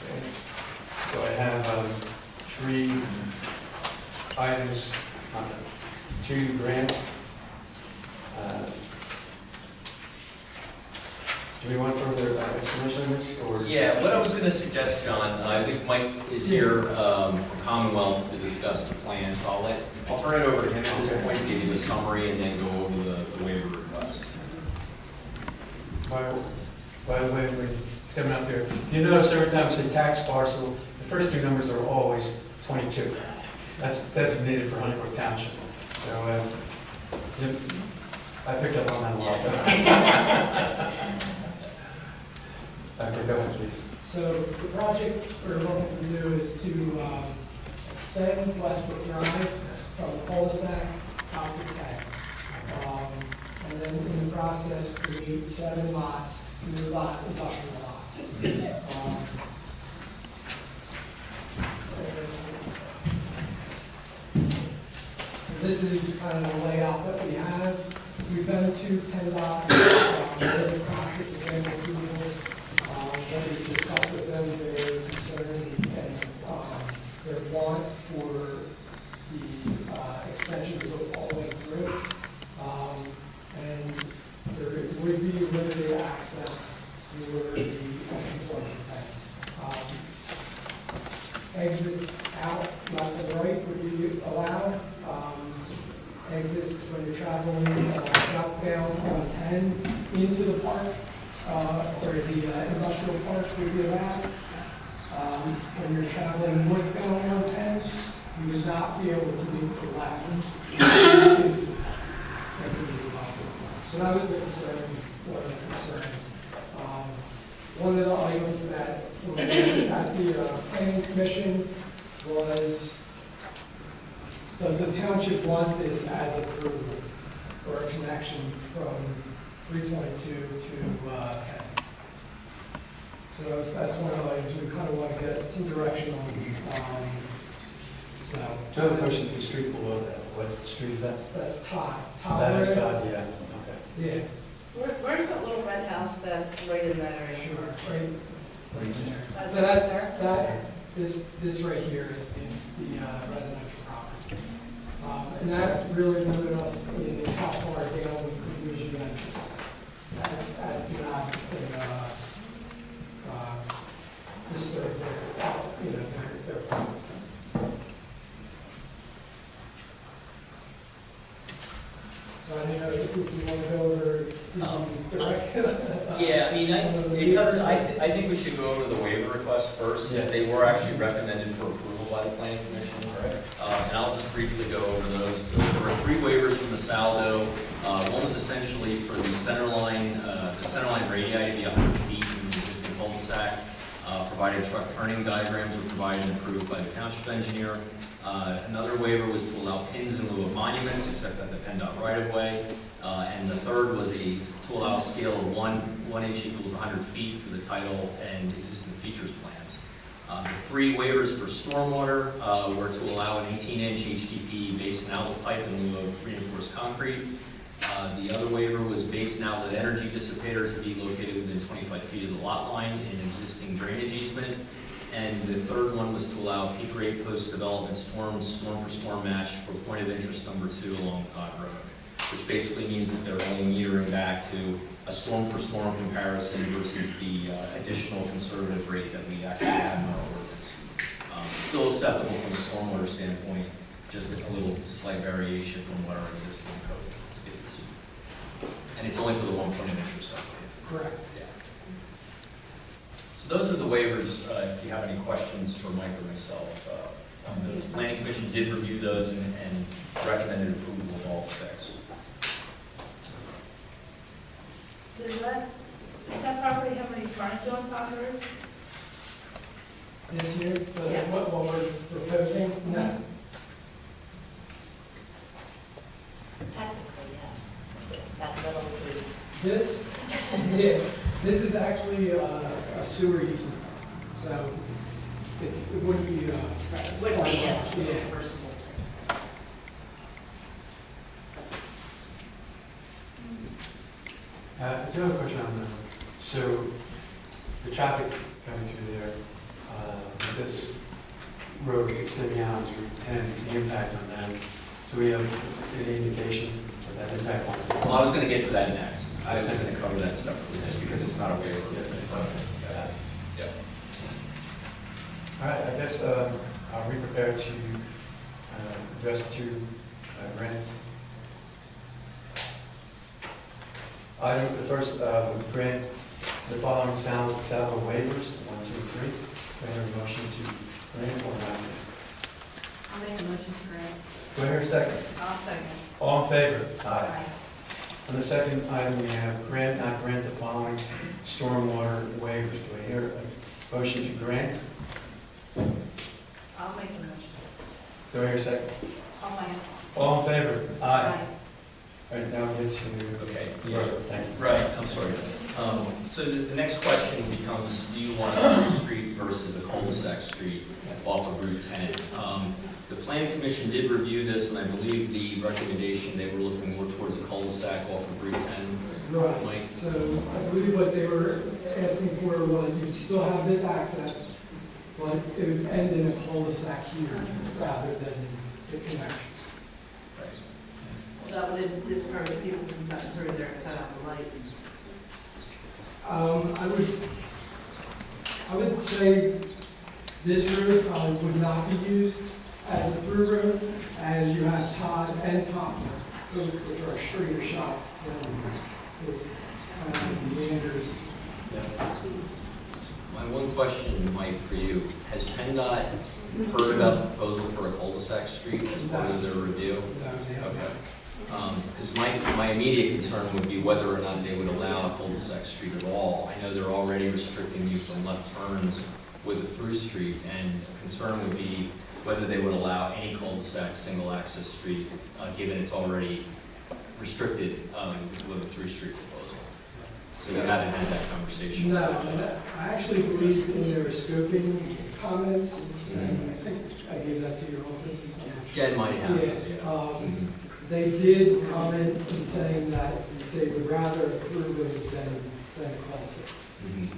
Okay. So I have 3 items, 2 grants. Do we want further explanation on this, or? Yeah, what I was going to suggest, John, I think Mike is here from Commonwealth to discuss the plan, so I'll turn it over to him at this point, give you the summary, and then go over the waiver request. By the way, when coming up here, you notice every time I say tax parcel, the first 2 numbers are always 22. That's designated for Honeycrook Township. So I picked up on that a lot. Okay, go ahead, please. So the project we're looking to do is to extend Westbrook Drive from cul-de-sac out to 10. And then in the process, create 7 lots, new industrial lots. This is kind of the layout that we have. We've been to PennDOT, we're in the process of getting approvals. When we discussed with them their concern and their want for the extension to go all the way through. And there would be limited access for the entrance on the tank. Exits out left and right would be allowed. Exit when you're traveling southbound on 10 into the park. Or the industrial park would be allowed. When you're traveling northbound on 10, you would not be able to make the left into the park. So that was the concern, one of the concerns. One of the items that we had at the planning commission was, does the township want this as approval or a connection from 322 to 10. So that's one of the items we kind of want to get some direction on. Another question, the street below that, what street is that? That's Todd. That is Todd, yeah, okay. Yeah, Where's that little red house that's right in that area? sure, right. That's So right there? this right here is the residential property. And that really limited us in how far down we could use the entrance. As to not disturb their property. So I don't know if you want to go over. Yeah, I mean, I think we should go over the waiver request first, since they were actually recommended for approval by the planning commission. And I'll just briefly go over those. There were 3 waivers from the Saldo. One was essentially for the center line radii to be 100 feet from the existing cul-de-sac. Provided truck turning diagrams were provided and approved by the township engineer. Another waiver was to allow pins in lieu of monuments, except at the PennDOT right-of-way. And the third was to allow a scale of 1 inch equals 100 feet for the title and existing features plans. The 3 waivers for stormwater were to allow an 18-inch HDPE basin outlet pipe in lieu of reinforced concrete. The other waiver was basin outlet energy dissipator to be located within 25 feet of the lot line in an existing drainage easement. And the third one was to allow peak rate post-development storm for storm match for point of interest number 2 along Todd Road, which basically means that they're only metering back to a storm for storm comparison versus the additional conservative rate that we actually have in our ordinance. Still acceptable from a stormwater standpoint, just a little slight variation from what our existing code states. And it's only for the 1 point of interest, I believe. Correct. Yeah. So those are the waivers. If you have any questions for Mike or myself on those. Planning Commission did review those and recommended approval of all 6. Does that property have any frontage on Todd Road? This year, Yeah. what we're proposing, no. Technically, yes. That little piece. This, yeah, this is actually a sewer easement, so it wouldn't be, It wouldn't be a yeah. reversible. I do have a question on that. So the traffic coming through there, with this road extending out to Route 10, the impact on them, do we have any indication of that impact on them? Well, I was going to get to that next. I was going to cover that separately, just because it's not a waiver. Yeah. All right, I guess, are we prepared to address the 2 grants? Item, the first, grant the following sound waivers, 1, 2, 3. Do I hear a motion to grant or not? I'll make a motion to grant. Do I hear a second? I'll second. All in favor? Aye. On the second item, we have grant, not grant the following stormwater waivers. Do I hear a motion to grant? I'll make a motion. Do I hear a second? I'll second. All in favor? Aye. All right, now we get to, Okay. Brook. Thank you. Right, I'm sorry. So the next question becomes, do you want a through street versus a cul-de-sac street off of Route 10? The Planning Commission did review this, and I believe the recommendation, they were looking more towards a cul-de-sac off of Route 10. Right, Mike? so I believe what they were asking for was you'd still have this access, but it would end in a cul-de-sac here rather than the connection. That would discourage people from cutting through there to cut out the light. I would say this road would not be used as a through road, as you have Todd and Poplar, which are straighter shots than this kind of meanders. My one question, Mike, for you, has PennDOT heard about the proposal for a cul-de-sac street as part of their review? Okay. Because my immediate concern would be whether or not they would allow a cul-de-sac street at all. I know they're already restricting you from left turns with a through street, and the concern would be whether they would allow any cul-de-sac single access street, given it's already restricted with a through street proposal. So we haven't had that conversation. No, and I actually believe in their scoping comments, and I think I gave that to your office. Jen might have. Yeah, they did comment in saying that they would rather approve it than a cul-de-sac.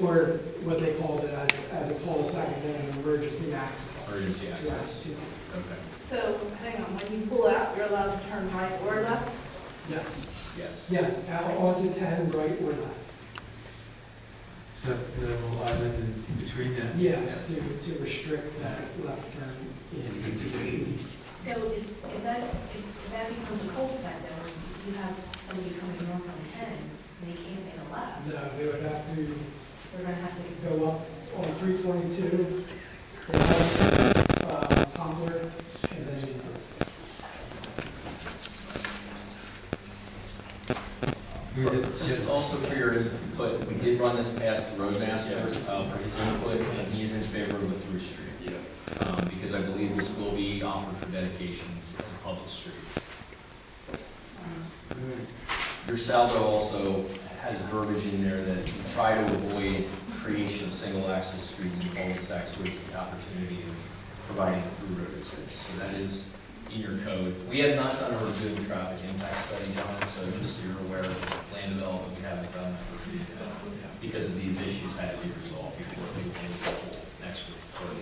Or what they called it as a cul-de-sac and then an emergency access. Emergency access. To- Okay. So, hang on, when you pull out, you're allowed to turn right or left? Yes, Yes. yes, out onto 10, right or left. So the little island in between that? Yes, to restrict that left turn in. So if that becomes a cul-de-sac, then you have somebody coming north on 10, and they can't make a left. No, they would have to They're gonna have to go up on 322, Poplar, and then into this. Just also for your input, we did run this past the roadmaster for his input, and he is in favor of a through street. Because I believe this will be offered for dedication as a public street. Your saldo also has verbiage in there that you try to avoid creation of single-access streets and cul-de-sacs with the opportunity of providing a through road exists. So that is in your code. We have not done a review of traffic impact study, John, so just so you're aware of land development, we haven't done that review because of these issues had to be resolved before we can go next week, or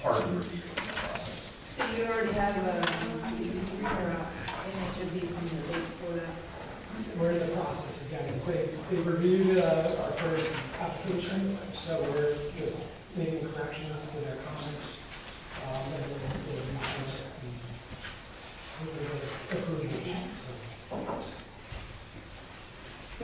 part of the review process. So you already have a, image of these from the date for that? We're in the process again. They reviewed our first application, so we're just making corrections to their comments. And then we'll revise it and we'll approve it.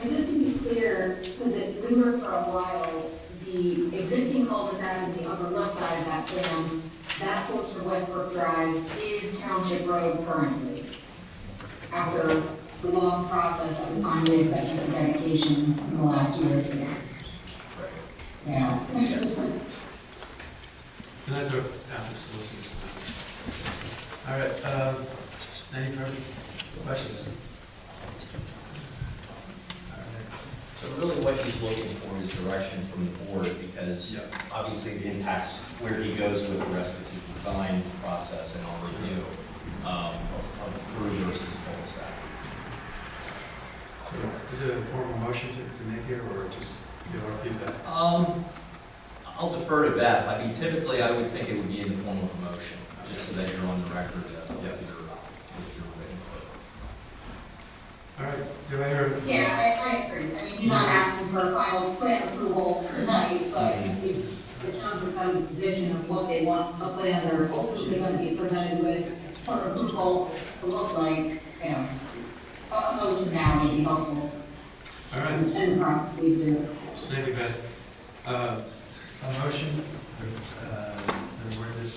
And just to be clear, because it rumored for a while, the existing cul-de-sac on the upper left side of that plan, that goes to Westbrook Drive, is Township Road currently. After the long process that was finally accepted for dedication in the last year or two. Yeah. And that's our township solicitors. All right, any further questions? All right. So really what he's looking for is direction from the board, because obviously it impacts where he goes with the rest of his design process and our review of through versus cul-de-sac. So is it a formal motion to make here, or just give our feedback? I'll defer to Beth. I mean, typically I would think it would be in the form of a motion, just so that you're on the record with your written quote. All right, do I hear? Yeah, I agree. I mean, you're not asking for a final plan approval tonight, but it's the township has a vision of what they want a plan they're ultimately going to be presented with for approval to look like, you know, a motion now would be helpful. All right. And probably do. Thank you, Beth. A motion, and where this,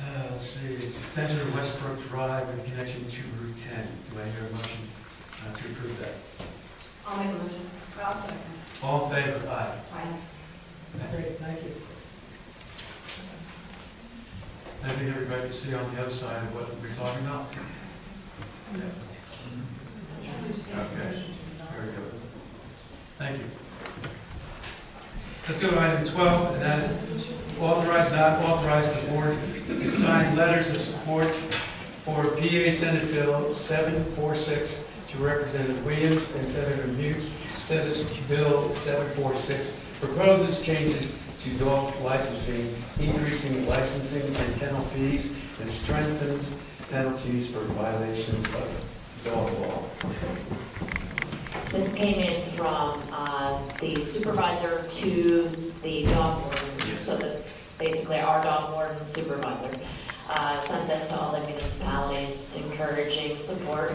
let's see, extension of Westbrook Drive in connection to Route 10. Do I hear a motion to approve that? I'll make a motion. I'll second. All in favor? Aye. Aye. Great, thank you. I think everybody can see on the other side of what we're talking about. Okay, very good. Thank you. Let's go to item 12, and that is authorize, not authorize the board to sign letters of support for PA Senate Bill 746 to Representative Williams and Senator Mute. Senate Bill 746 proposes changes to dog licensing, increasing licensing and kennel fees, and strengthens penalties for violations of dog law. This came in from the supervisor to the dog warden, so that basically our dog warden supervisor sent this to all the municipalities encouraging support.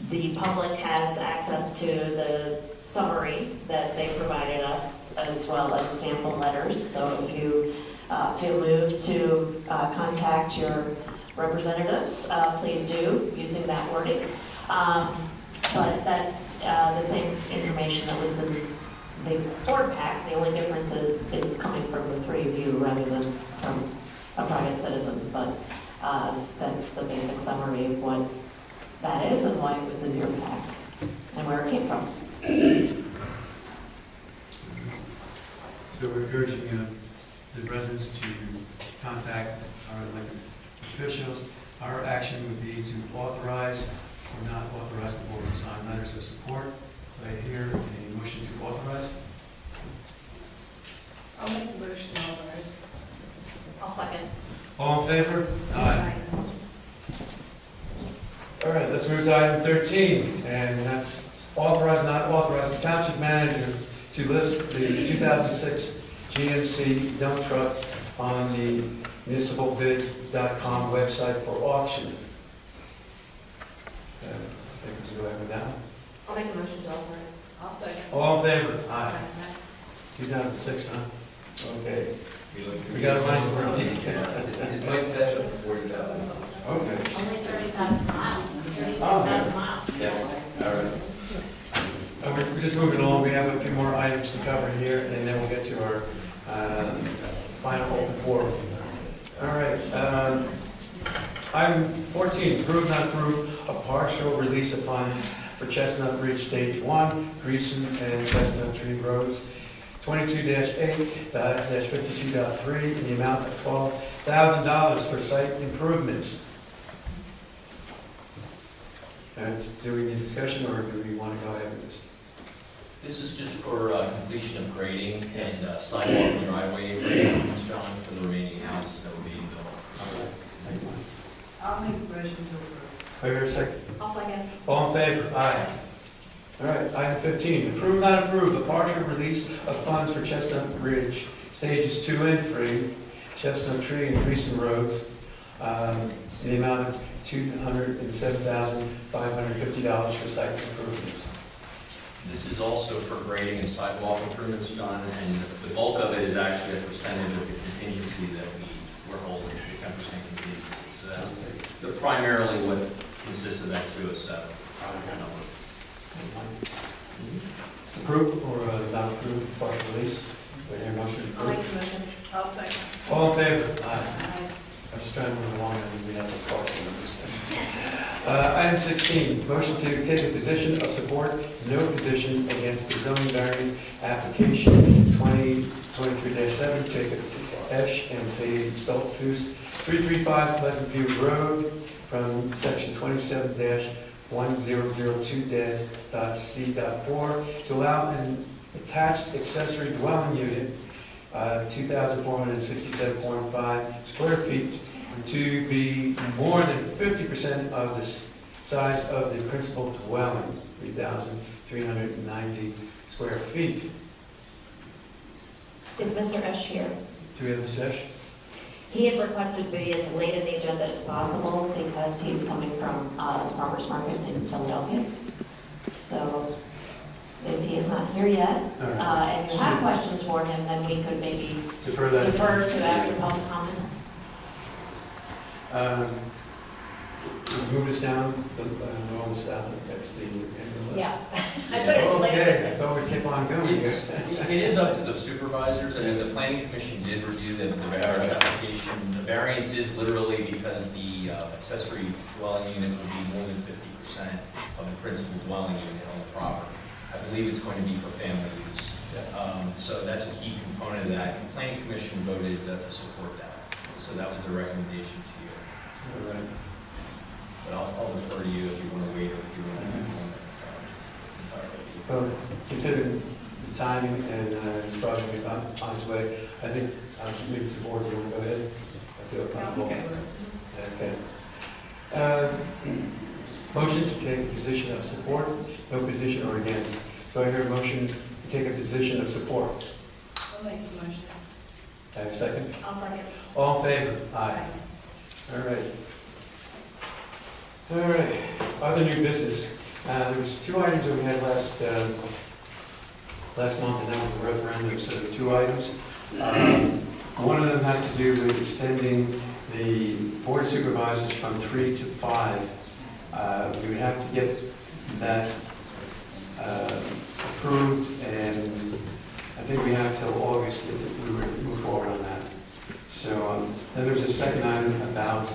The public has access to the summary that they provided us, as well as sample letters, so if you feel moved to contact your representatives, please do, using that wording. But that's the same information that was in the board pack. The only difference is it's coming from the three of you rather than from a private citizen. But that's the basic summary of what that is and why it was in your pack and where it came from. So we're encouraging the residents to contact our elected officials. Our action would be to authorize or not authorize the board to sign letters of support. Do I hear a motion to authorize? I'll make the motion to authorize. I'll second. All in favor? Aye. All right, let's move to item 13, and that's authorize, not authorize the township manager to list the 2006 GMC dump truck on the municipalbid.com website for auction. I think we go ahead with that one. I'll make a motion to authorize. I'll second. All in favor? Aye. 2006, huh? Okay. We got a nice one. It might fetch up to 40,000. Okay. Only 30,000 miles, 36,000 miles. Yes, all right. We're just moving along. We have a few more items to cover here, and then we'll get to our final open forum. All right. Item 14, approve, not approve, a partial release of funds for Chestnut Ridge Stage 1, Greason and Chestnut Tree Roads, 22-8-52.3, in the amount of $12,000 for site improvements. And do we need discussion, or do we want to go ahead with this? This is just for completion of grading and sidewalk and driveway improvements, John, for the remaining houses that were being built. I'll make a motion to approve. Do I hear a second? I'll second. All in favor? Aye. All right, item 15, approve, not approve, a partial release of funds for Chestnut Ridge, stages 2 and 3, Chestnut Tree and Greason Roads, in the amount of $207,550 for site improvements. This is also for grading and sidewalk improvements, John, and the bulk of it is actually a percentage of the contingency that we're holding, the 10% contingency. So that's primarily what consists of that 207 number. Approve or not approve partial release? Do I hear a motion to I'll make approve? the motion. I'll second. All in favor? Aye. Aye. I'm just trying to move along, and we have this parts in this thing. Item 16, motion to take a position of support, no position against the zoning variance application 2023-7, Jacob Esch and Sadie Stoltzfus, 335 Pleasant View Road, from section 27-1002.c.4, to allow an attached accessory dwelling unit, 2,467.5 square feet, to be more than 50% of the size of the principal dwelling, 3,390 square feet. Is Mr. Esch here? Do we have Mr. Esch? He had requested to be as late in the agenda as possible because he's coming from the farmer's market in Philadelphia. So if he is not here yet, All right. and you have questions for him, then we could maybe Defer that. defer to after public comment. Move this down, we're almost down, that's the end of the list. Yeah. I put it as late Okay, I as. thought we'd keep on going here. It is up to the supervisors, and the planning commission did review the variance application. The variance is literally because the accessory dwelling unit would be more than 50% of the principal dwelling unit on the property. I believe it's going to be for family use. So that's a key component of that. And the planning commission voted to support that. So that was the recommendation to you. All right. But I'll defer to you if you want to wait or if you want to. Well, considering the timing and his project is on his way, I think maybe it's the board, you want to go ahead? I feel comfortable. Okay. Motion to take a position of support, no position or against. Do I hear a motion to take a position of support? I'll make the motion. I have a second? I'll second. All in favor? Aye. All right. All right, other new business. There was 2 items that we had last month, and that was the referendum, so there were 2 items. One of them has to do with extending the board of supervisors from 3 to 5. We would have to get that approved, and I think we have till August if we were to move forward on that. So then there's a second item about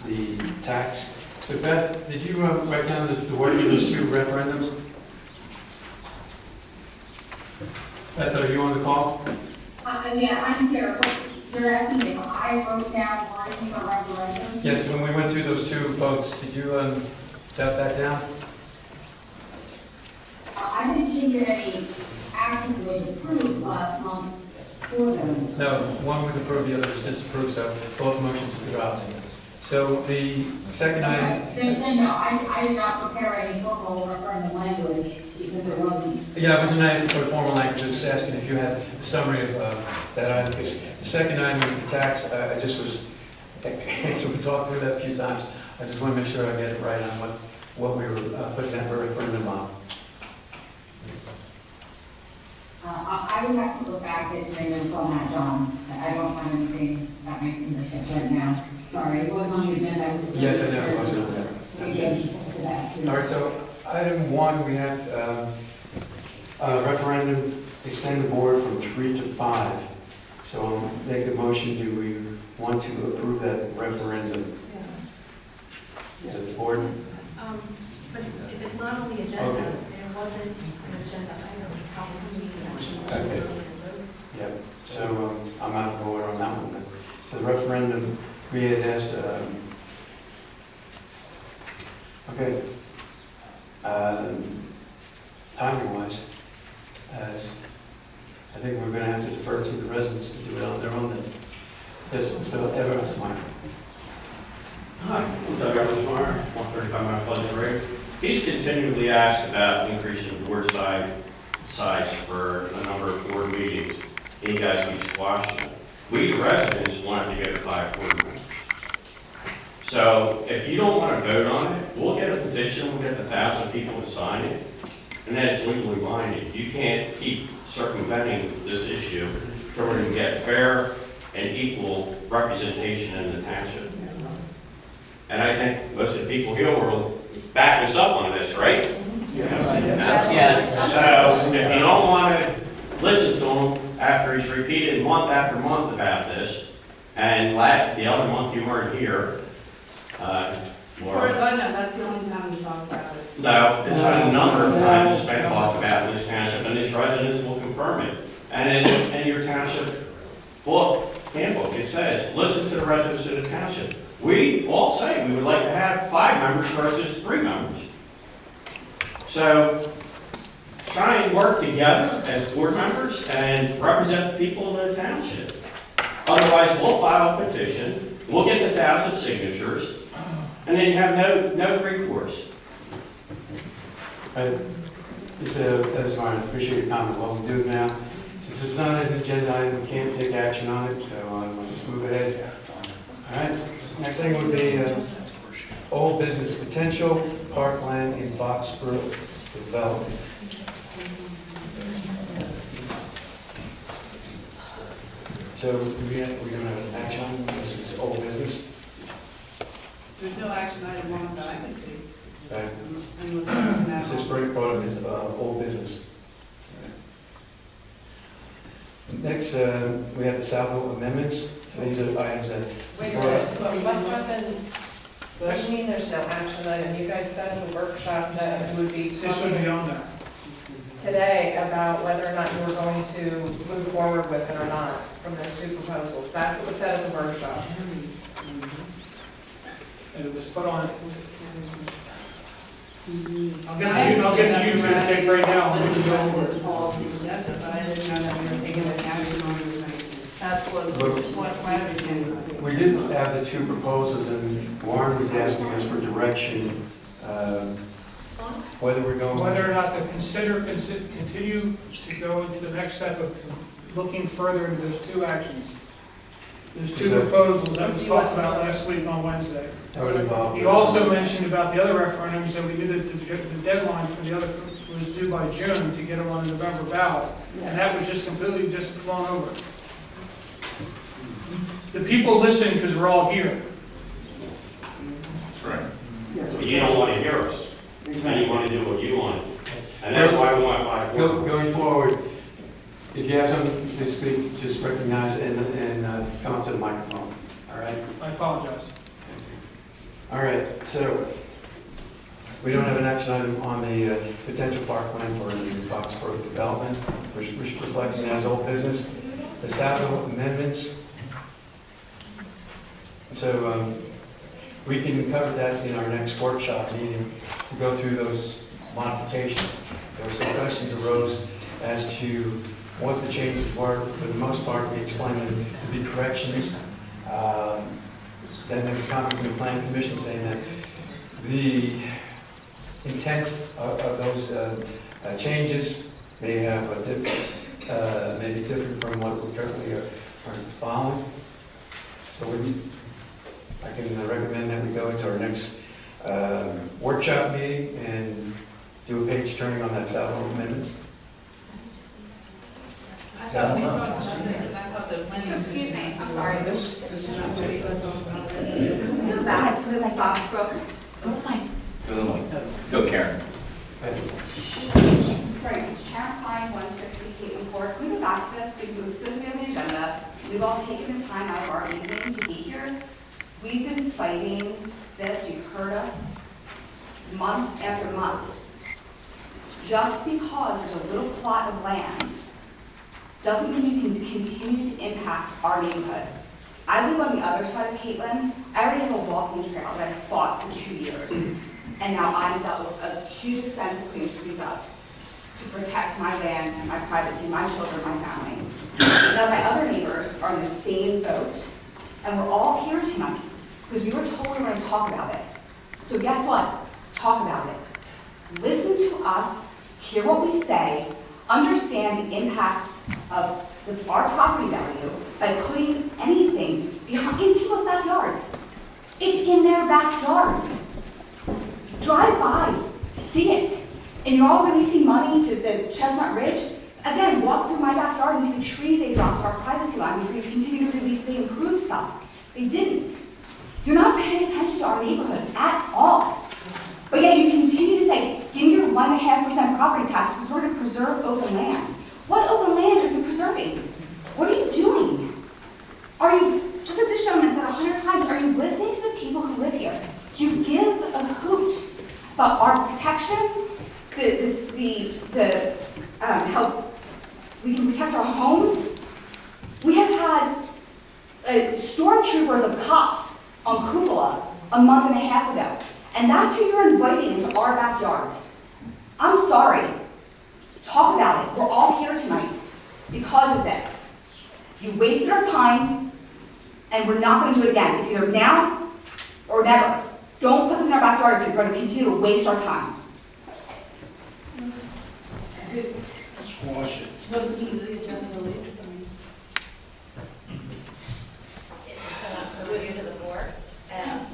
the tax. So Beth, did you write down the word for those 2 referendums? Beth, are you on the call? Yeah, I'm here. You're asking if I wrote down wording for referendum? Yes, when we went through those 2 votes, did you jot that down? I didn't think that any action was approved last month for those. No, one was approved, the other was disapproved, so both motions were dropped. So the second item... No, I did not prepare any formal referendum language because it wasn't. Yeah, it wasn't nice for formal language, I was just asking if you had a summary of that item. Because the second item was the tax, I just was, after we talked through that a few times, I just want to make sure I get it right on what we were putting that referendum on. I would have to look back at the minutes on that, John. I don't have anything that makes me think right now. Sorry, it was on the agenda. Yes, I know, it wasn't on there. All right, so item 1, we have referendum, extend the board from 3 to 5. So I'll make a motion, do we want to approve that referendum? So the board, But if it's not on the agenda, Okay. and it wasn't an agenda item, how can we actually Okay. vote? yeah, so I'm out of order on that one then. So the referendum, we had asked, okay, timing-wise, I think we're going to have to defer to the residents to do it on their own then. Yes, Mr. Evans, Mike. Hi, I'm Doug Eversmeyer, 135 Mount Pleasant Road. He's continually asked about increasing board size for a number of board meetings. You guys keep squashing it. We, the residents, wanted to go to 5 board members. So if you don't want to vote on it, we'll get a petition, we'll get 1,000 people to sign it, and then it's legally binding. You can't keep circumventing this issue in order to get fair and equal representation in the township. And I think most of the people here will back us up on this, right? Yes. So if you don't want to listen to him after he's repeated month after month about this, and the other month you weren't here, As far as I know, that's the only time we talk about it. no, it's been a number of times it's been talked about in this township, and these residents will confirm it. And it's in your township book, handbook, it says, listen to the residents of the township. We all say we would like to have 5 members versus 3 members. So try and work together as board members and represent the people of the township. Otherwise, we'll file a petition, we'll get 1,000 signatures, and then you have no recourse. Right. That is fine, I appreciate your comment. What we'll do now, since it's not an agenda item, we can't take action on it, so we'll just move ahead. All right, next thing would be old business potential, parkland in Foxborough development. So we're gonna have action on this, is old business. There's no action item on that I can see. Right. Unless This is very part of his old business. Next, we have the Southwood amendments. So these are items that. Wait, what happened? What do you mean there's no action item? You guys said in the workshop that it would be This would be on there. today about whether or not you were going to move forward with it or not from those 2 proposals. That's what was said at the workshop. And it was put on. I'll get you to take right now. and we can go over it. But I didn't know that we were taking the action on it. That's what my understanding was. We did have the 2 proposals, and Warren was asking us for direction, whether we're going. Whether or not to continue to go into the next step of looking further into those 2 actions. There's 2 proposals that was talked about last week on Wednesday. That would involve. He also mentioned about the other referendums that we knew that the deadline for the other was due by June to get them on the November ballot. And that was just completely just flown over. The people listen because we're all here. That's right. But you don't want to hear us, and you want to do what you want. And that's why we want 5 board members. Going forward, if you have something to speak, just recognize it and come up to the microphone, all right? I apologize. All right, so we don't have an action item on the potential parkland for the Foxborough development. We're reflecting as old business. The Southwood amendments. So we can cover that in our next workshop meeting to go through those modifications. There were some questions arose as to what the changes were. For the most part, we explained them to be corrections. Then there was comments in the planning commission saying that the intent of those changes may have a different, may be different from what we currently are following. So I can recommend that we go into our next workshop meeting and do a page turning on that Southwood amendments. Excuse me, I'm sorry. This is not ready. Go back to the Foxbrook. Go Karen. Sorry, Karen Klein, 160 Caitlin Court. Can we go back to this because it was supposed to be on the agenda. We've all taken the time out of our evening to be here. We've been fighting this, you've heard us, month after month. Just because there's a little plot of land doesn't mean you can continue to impact our neighborhood. I live on the other side of Caitlin. I already have a walking trail that I fought for 2 years. And now I'm dealt with a huge expense of putting trees up to protect my land and my privacy, my children, my family. Now my other neighbors are in the same boat, and we're all here tonight because we were told we were going to talk about it. So guess what? Talk about it. Listen to us, hear what we say, understand the impact of our property value by putting anything in people's backyards. It's in their backyards. Drive by, see it, and you're all releasing money to the Chestnut Ridge. Again, walk through my backyard and see the trees they dropped, our privacy line, before you continue to release the improved stuff. They didn't. You're not paying attention to our neighborhood at all. But yet you continue to say, give me your 1.5% property tax because we're going to preserve open land. What open land are you preserving? What are you doing? Are you, just like this gentleman said 100 times, are you listening to the people who live here? Do you give a hoot about our protection, how we can protect our homes? We have had stormtroopers of cops on Cupola a month and a half ago, and that's who you're inviting into our backyards. I'm sorry. Talk about it. We're all here tonight because of this. You wasted our time, and we're not going to do it again. It's either now or never. Don't put them in our backyard if you're going to continue to waste our time. Squash it. What's the agenda release? It was sent out earlier to the board, and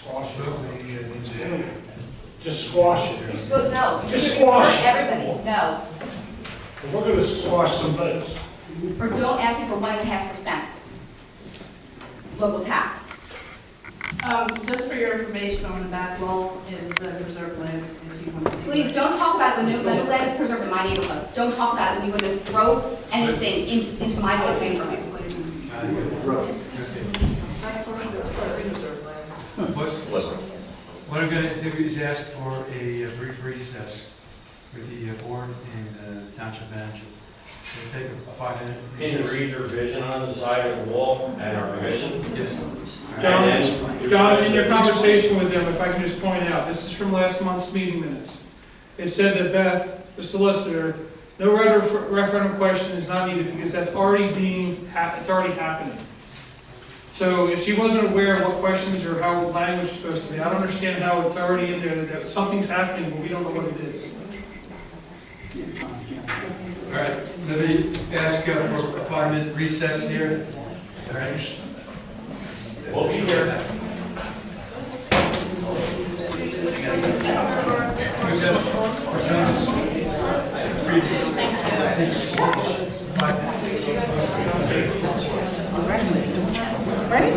Squash it. Just squash it. No. Just squash it. Everybody, no. We're gonna squash some votes. Or don't ask me for 1.5% local tax. Just for your information, on the back wall is the preserved land, if you want to see. Please, don't talk about it when no land is preserved in my neighborhood. Don't talk about it when you're going to throw anything into my local neighborhood. What I'm going to do is ask for a brief recess with the board and the township manager. So take a 5-minute Can you recess. read your vision on the side of the wall and our permission? Yes. John, in your conversation with them, if I can just point out, this is from last month's meeting minutes. It said that Beth, the solicitor, no referendum question is not needed because that's already it's already happening. So if she wasn't aware of what questions or how language is supposed to be, I don't understand how it's already in there that something's happening, but we don't know what it is. All right, let me ask for a 5-minute recess here. All right. We'll be here. Who's that? Or Jonas? Previous. 5 minutes. Ready?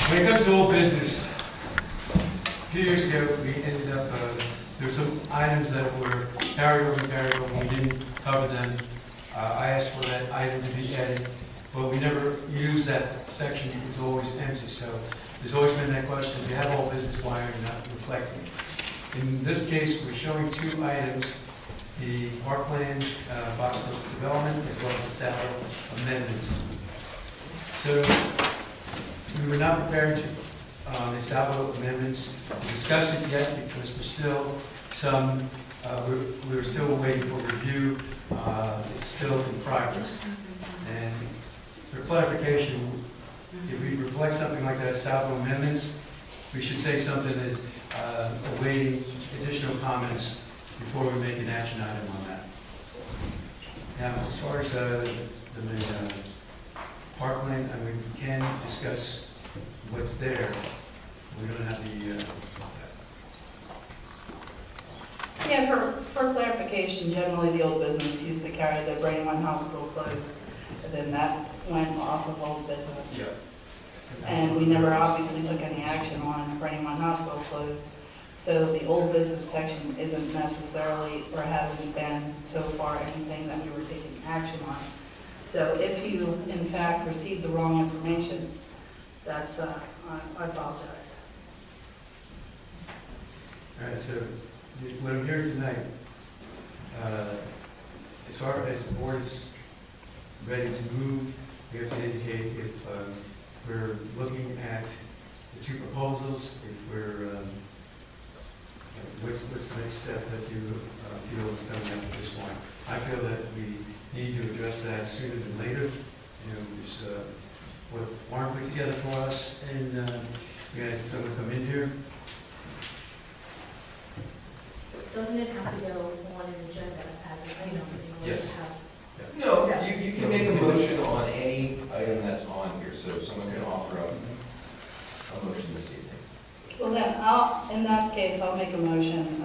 When it comes to old business, a few years ago, we ended up, there were some items that were carried over, we didn't cover them. I asked for that item to be added, but we never used that section, it was always empty, so there's always been that question, do you have old business, why are you not reflecting it? In this case, we're showing two items, the parkland, Foxbrook development, as well as the salary amendments. So, we were not prepared to, the salvo amendments, discuss it yet because there's still some, we're still waiting for review, it's still in progress. And for clarification, if we reflect something like that, salvo amendments, we should say something as awaiting additional comments before we make an action item on that. Now, as far as the parkland, I mean, we can discuss what's there. We don't have the, Yeah, for clarification, generally the old business used to carry the Brandywine Hospital closed, and then that went off of old business. yeah. And we never obviously took any action on Brandywine Hospital closed. So the old business section isn't necessarily, or hasn't been so far anything that we were taking action on. So if you in fact received the wrong information, that's, I apologize. All right, so what I'm hearing tonight, as far as the board is ready to move, we have to indicate if we're looking at the two proposals, if we're, what's the next step that you feel is coming up at this point? I feel that we need to address that sooner than later. You know, there's what Warren put together for us, and we had someone come in here. Doesn't it have to go on an agenda as an item in order Yes. to have? No, you can make a motion on any item that's on here, so someone can offer up a motion this evening. Well then, in that case, I'll make a motion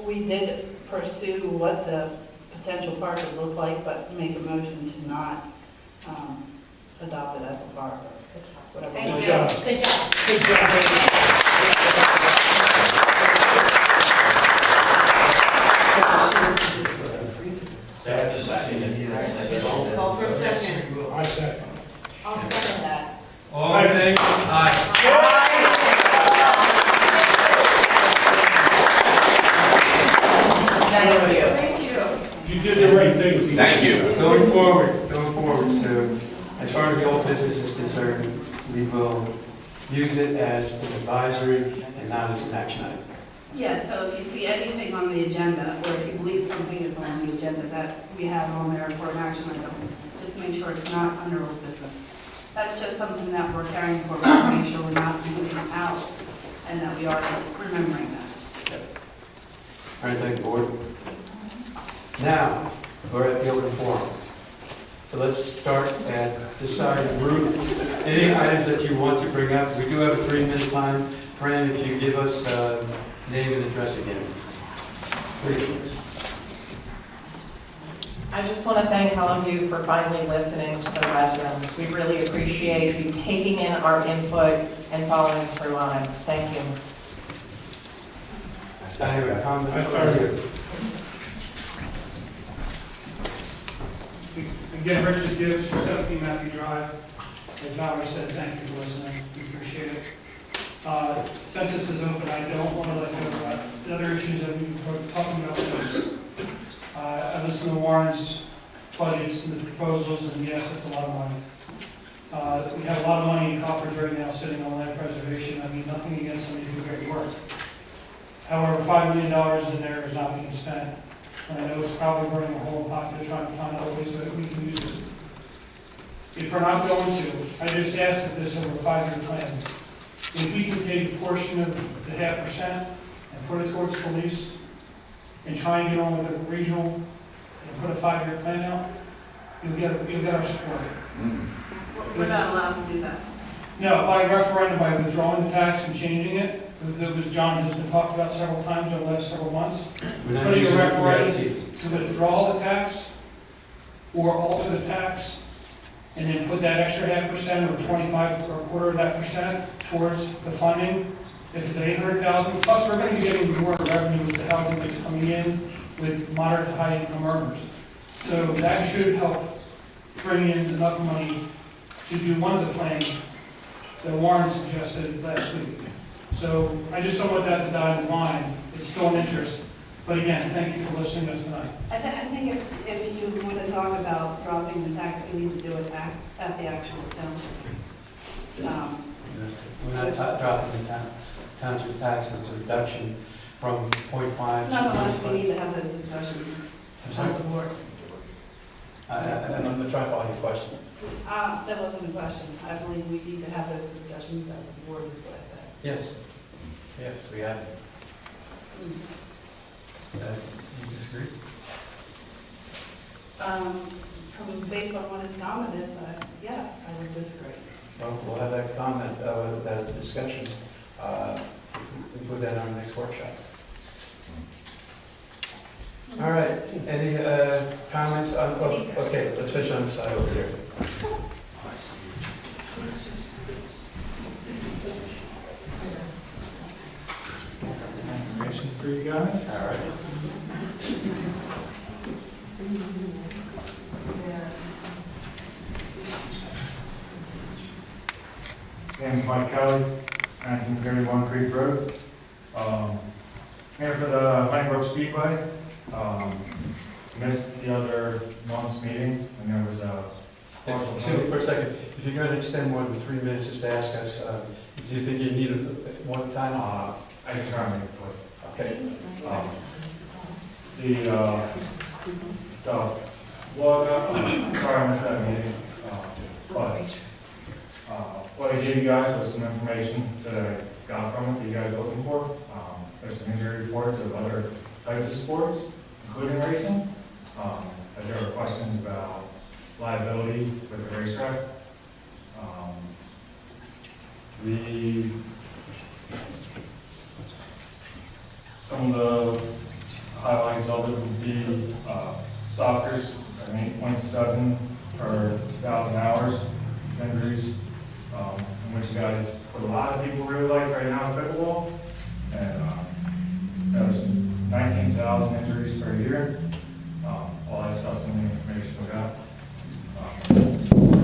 we did pursue what the potential park would look like, but make a motion to not adopt it as a park, or whatever. Thank Good you. job. Good job. Good job. They have to second it. Call for a second. I second. I'll second that. All in favor? Aye. Thank you. You did the right thing. Thank you. Going forward, so as far as the old business is concerned, we will use it as an advisory and not as an action item. Yeah, so if you see anything on the agenda, or if you believe something is on the agenda that we have on there for an action item, just make sure it's not under old business. That's just something that we're carrying forward, to make sure we're not moving out, and that we are remembering that. All right, thank you, board. Now, we're at the open forum. So let's start at this side of the room. Any items that you want to bring up, we do have a 3-minute time. Fran, if you give us name and address again, please. I just want to thank all of you for finally listening to the residents. We really appreciate you taking in our input and following through on it. Thank you. I have a comment. Again, Richard Gibbs, 17 Matthew Drive. As Valerie said, thank you for listening. We appreciate it. Since this is open, I don't want to let go of the other issues that we've been talking about. I listened to Warren's budgets and the proposals, and yes, it's a lot of money. We have a lot of money in coffers right now sitting on land preservation. I mean, nothing against them, they do great work. However, $5 million in there is not being spent. And I know it's probably burning a hole in the pocket, trying to find other ways that we can use it. If we're not going to, I just asked that this over a 5-year plan. If we can take a portion of the 0.5% and put it towards police and try and get on with a regional and put a 5-year plan out, you'll get our support. We're not allowed to do that. No, by referendum, by withdrawing the tax and changing it, that was John has been talked about several times over the last several months. We're not Putting using a it for referendum that. to withdraw the tax or alter the tax and then put that extra 0.5% or 25 or a quarter of that percent towards the funding. If it's 800,000, plus we're going to be getting more revenue with the housing that's coming in with moderate to high income earners. So that should help bring in enough money to do one of the plans that Warren suggested last week. So I just don't want that to die in the line. It's still an interest. But again, thank you for listening to us tonight. I think if you want to talk about dropping the tax, we need to do it at the actual town. We're not dropping the township tax, it's a reduction from 0.5 to Nonetheless, we 0.5. need to have those discussions I'm sorry? as a board. I'm going to try to follow your question. That wasn't a question. I believe we need to have those discussions as a board, is what I said. Yes. Yes, we have it. You disagree? Based on what his comment is, yeah, I would disagree. Well, we'll have that comment, that discussion. We'll put that on the next workshop. All right, any comments on, okay, let's finish on the side over here. Information for you guys. All right. Name's Mike Kelly, 1931 Creek Road. Here for the Brook Speedway. Missed the other month's meeting, and there was a partial. Excuse me for a second. If you're going to extend more than 3 minutes, just ask us, do you think you need one time? I can try and make it quick. Okay. Sorry I missed that meeting, but what I gave you guys was some information that I got from it that you guys are looking for. There's some injury reports of other types of sports, including racing. If there were questions about liabilities with the racetrack. Some of the highlights of it would be soccer's at 8.7 per 1,000 hours injuries, in which you guys, what a lot of people really like right now is pickleball. And there's 19,000 injuries per year. All I saw some of the information we got.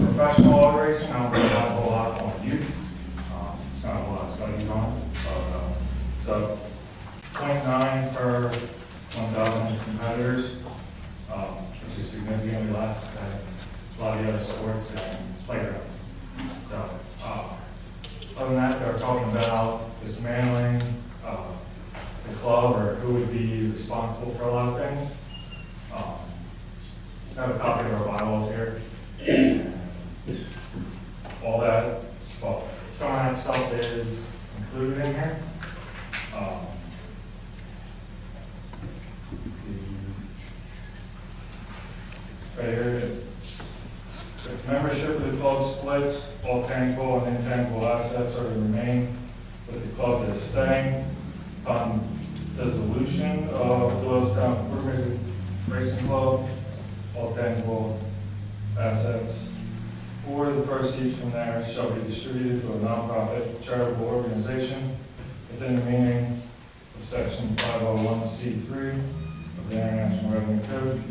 Professional auto racing, I don't really have a whole lot on youth. It's not a whole lot of studies on it. But, so 0.9 per 1,000 competitors, which is significantly less than a lot of the other sports and playgrounds. So, other than that, they're talking about dismantling the club or who would be responsible for a lot of things. I have a copy of our bylaws here. All that, well, some of that stuff is included in here. Right here, if membership of the club splits, all tangible and intangible assets are to remain with the club that is staying. Upon dissolution of the Lordstown Incorporated Racing Club, all tangible assets or the proceeds from there shall be distributed to a nonprofit charitable organization within the meaning of section 501c3 of the International Revenue Code,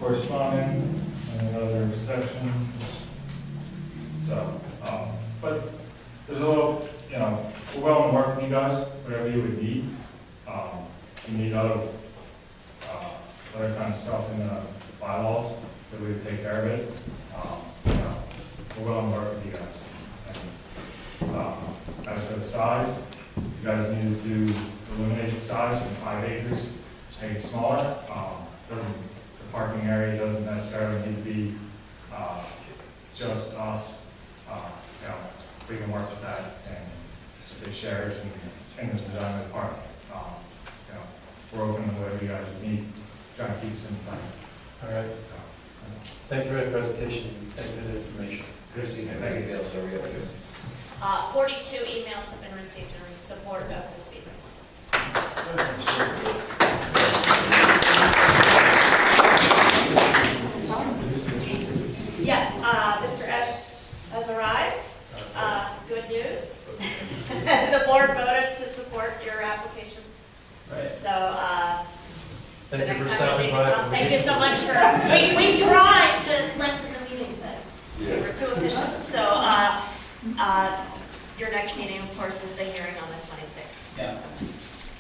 corresponding and another section. So, but there's a little, we're willing to work with you guys, whatever you would need. You need other kind of stuff in the bylaws that we would take care of it. We're willing to work with you guys. And, as for the size, you guys needed to eliminate the size from 5 acres, make it smaller. The parking area doesn't necessarily need to be just us. We can work with that and the shares and the design of the park. We're open to whatever you guys need, trying to keep this in time. All right. Thank you for the presentation. Thank you for the information. Christine, how many emails are we up to? 42 emails have been received in support of this speaker. Yes, Mr. Thank you Next for time stopping I'll make it by. up. Thank you so much for, we tried to lengthen the meeting, but we were too efficient. So, your next meeting, of course, is the hearing on the 26th. Yeah.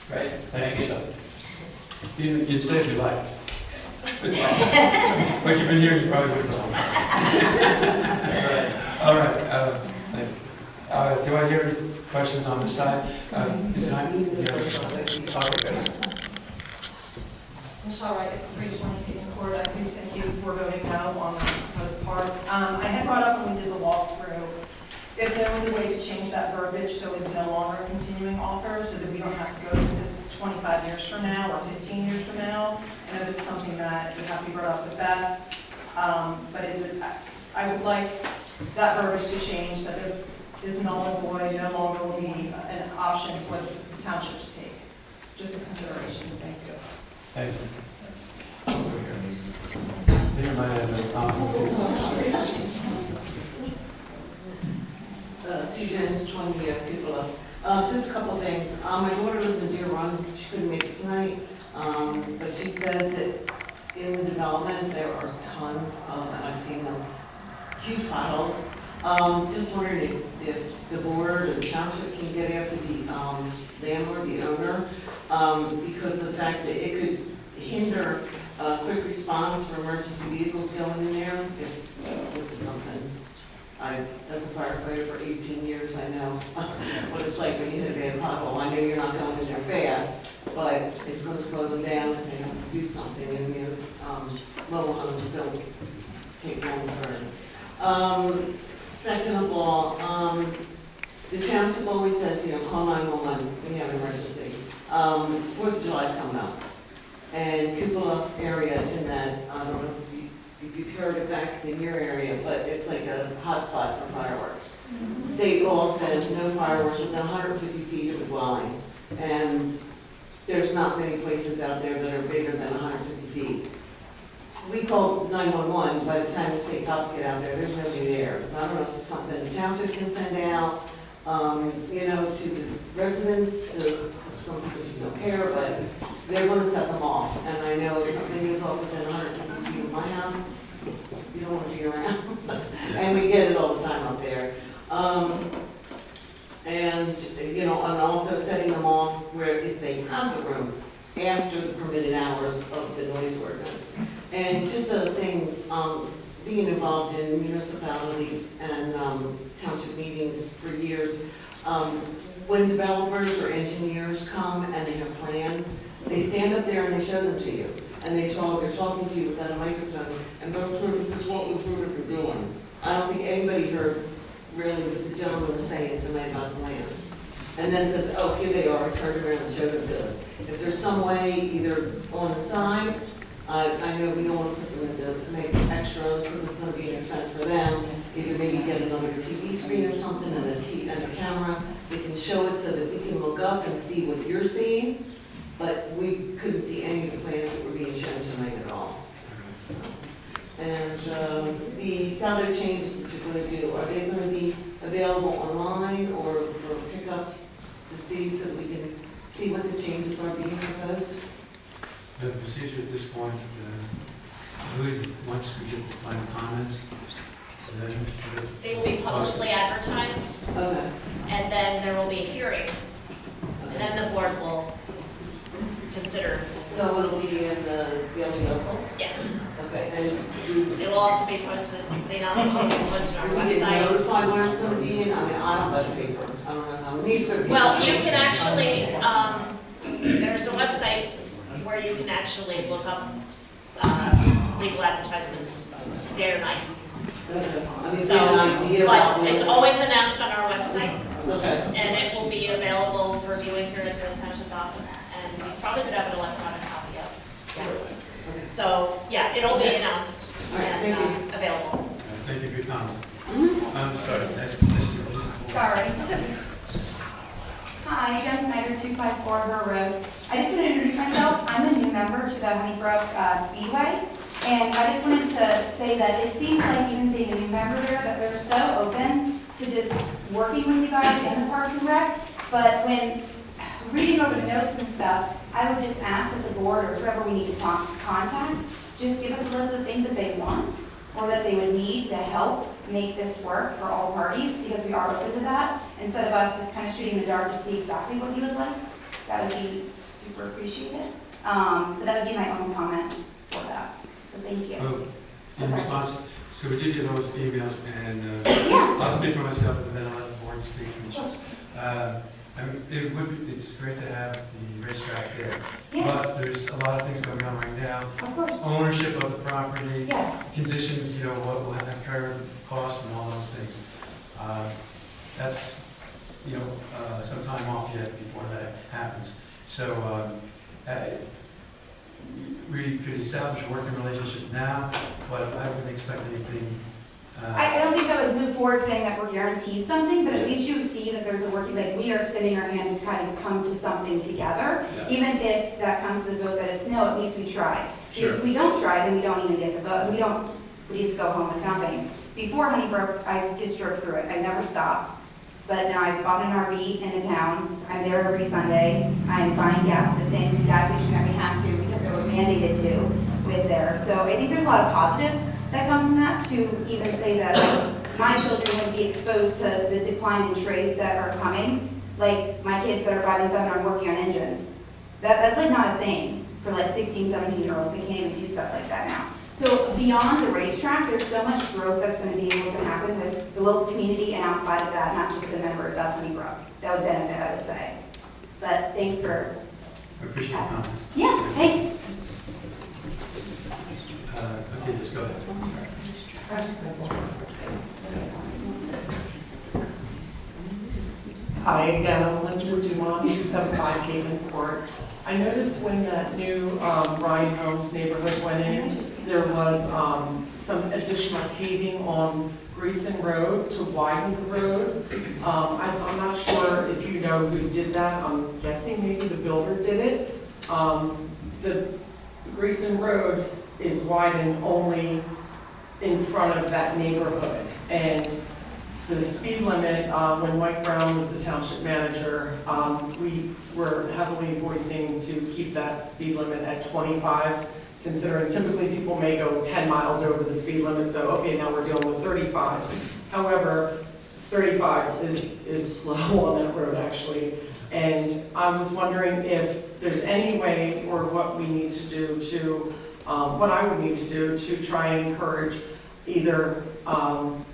Great, thank you. You'd say if you like. But you've been here, you probably wouldn't know. All right, thank you. Do I hear any questions on this side? Is it Michelle Wright, it's 320 Kings Court. I do thank you for voting no on the proposed park. I had brought up when we did the walkthrough, if there was a way to change that verbiage so it's no longer a continuing offer, so that we don't have to go through this 25 years from now or 15 years from now. I know that's something that would have to be brought up with Beth. But I would like that verbiage to change, so this is null and void, no longer will be an option for the township to take. Just a consideration. Thank you. Thank you. Here, my Sue Jones, 20 Cupola. Just a couple of things. My daughter lives in Deer Run. She couldn't make it tonight, but she said that in the development there are tons of, and I've seen them, huge potholes. Just wondering if the board or the township can get after the landlord, the owner, because of the fact that it could hinder quick response for emergency vehicles going in there, which is something as a firefighter for 18 years, I know what it's like when you hit a bad pothole. I know you're not going in there fast, but it's going to slow them down if they have to do something, and little homes don't take long to turn. Second of all, the township always says, call 911 when you have an emergency. 4th of July is coming up, and Cupola area in that, I don't know if you've heard it back in your area, but it's like a hot spot for fireworks. State law says no fireworks within 150 feet of the dwelling, and there's not many places out there that are bigger than 150 feet. We call 911, by the time the state cops get out there, there's nobody there. I don't know if it's something the township can send out, to the residents. Some people just don't care, but they're going to set them off. And I know if something goes off within 150 feet of my house, you don't want to be around. And we get it all the time up there. And also setting them off where if they have the room after the permitted hours of the noise ordinance. And just a thing, being involved in municipalities and township meetings for years, when developers or engineers come and they have plans, they stand up there and they show them to you. And they're talking to you without a microphone, and this is what we're doing. I don't think anybody heard really what the gentleman was saying tonight about the plans. And then says, oh, here they are, turned around and showed them to us. If there's some way, either on the side, I know we don't want to put them into make extra because it's going to be an expense for them. Either maybe get another TV screen or something and a camera. They can show it so that we can look up and see what you're seeing. But we couldn't see any of the plans that were being shown tonight at all. And the salary changes that you're going to do, are they going to be available online or for pickup to see so that we can see what the changes are being proposed? The procedure at this point, I believe once we get the final comments, then They will be publicly advertised, Okay. and then there will be a hearing, and then the board will consider. So it'll be in the Daily Local? Yes. Okay, and It will also be posted, the announcement will be posted on our we get website. notified when it's going to be in? I mean, I don't have paper. I don't know how many paper. Well, you can actually, there's a website where you can actually look up legal advertisements day or night. Okay. I mean, So, get an idea about but it's when- always announced on our website, Okay. and it will be available for viewing here at the township office, and we probably could have an electronic copy of. Yeah. So, yeah, it'll be announced All right, thank and available. thank you for your comments. I'm sorry, that's Mr. Sorry. Hi, Jen Snyder, 254 Burr Road. I just want to introduce myself. I'm a new member to the Honeybrook Speedway, and I just wanted to say that it seems like even being a new member there, that they're so open to just working with you guys in the Parks and Rec. But when reading over the notes and stuff, I would just ask that the board or whoever we need to contact, just give us a list of things that they want or that they would need to help make this work for all parties, because we are open to that, instead of us just kind of shooting in the dark to see exactly what you would like. That would be super appreciated. So that would be my own comment for that. So thank you. Well, in response, so we did get those emails, and Yeah. I'll speak for myself, and then I'll let the board speak for each. It's great to have the racetrack there, Yeah. but there's a lot of things going on right now. Of course. Ownership of the property, Yes. conditions, what will occur, costs, and all those things. That's, some time off yet before that happens. So we could establish a working relationship now, but I wouldn't expect anything. I don't think I would move forward saying that we're guaranteed something, but at least you see that there's a working, like, we are sitting our hand and kind of come to something together. Yeah. Even if that comes to the vote that it's no, at least we tried. Because Sure. if we don't try, then we don't even get the vote. We just go home with nothing. Before Honeybrook, I just drove through it. I never stopped. But now I've bought an RV in the town. I'm there every Sunday. I'm buying gas at the same gas station that we have to because it was mandated to with there. So I think there's a lot of positives that come from that, to even say that my children would be exposed to the decline in trades that are coming. Like my kids that are 5 and 7 are working on engines. That's like not a thing for like 16, 17-year-olds. They can't even do stuff like that now. So beyond the racetrack, there's so much growth that's going to be able to happen with the local community and outside of that, not just the members of Honeybrook. That would benefit, I would say. But thanks for. I appreciate the comments. Yeah, thanks. Okay, just go ahead. Hi again, I'm Elizabeth Dumont, 275 Caitlin Court. I noticed when that new Ryan Homes neighborhood went in, there was some additional paving on Greason Road to widen the road. I'm not sure if you know who did that. I'm guessing maybe the builder did it. The Greason Road is widened only in front of that neighborhood. And the speed limit, when Mike Brown was the township manager, we were heavily voicing to keep that speed limit at 25, considering typically people may go 10 miles over the speed limit, so okay, now we're dealing with 35. However, 35 is slow on that road actually. And I was wondering if there's any way, or what we need to do to, what I would need to do to try and encourage either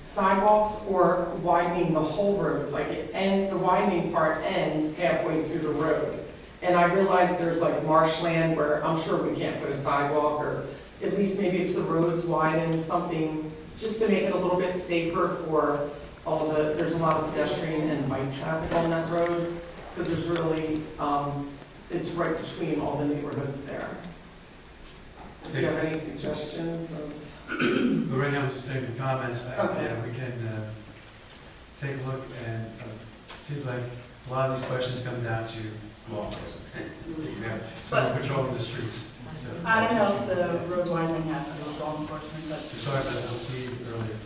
sidewalks or widening the whole road, the widening part ends halfway through the road. And I realize there's like marshland where I'm sure we can't put a sidewalk, or at least maybe if the road's widened, something just to make it a little bit safer for there's a lot of pedestrian and bike traffic on that road, because there's really, it's right between all the neighborhoods there. Do you have any suggestions of? But right now, I'm just taking comments. Okay. We can take a look, and it seems like a lot of these questions come down to law enforcement. So patrolling the streets. So, I don't know if the road widening has to do with law enforcement, but. Sorry about the speed earlier.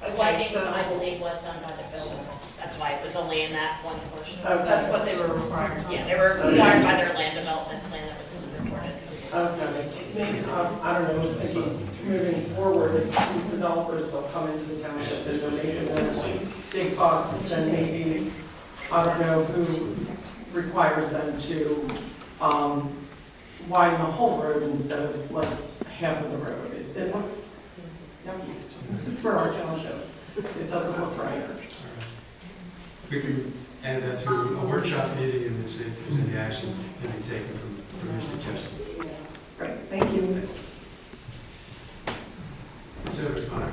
The widening, I believe, was done by the builders. That's why it was only in that one portion. Oh, that's what they were required. Yeah, they were required by their land development plan that was recorded. Okay, maybe, I don't know, I was thinking, moving forward, if these developers will come into the township and they're making them big bucks, then maybe, I don't know who requires them to widen the whole road instead of like half of the road. It looks yucky for our township. It doesn't look right. We can add that to a workshop meeting and see if there's any action can be taken from your suggestion. Great, thank you. Service Connor.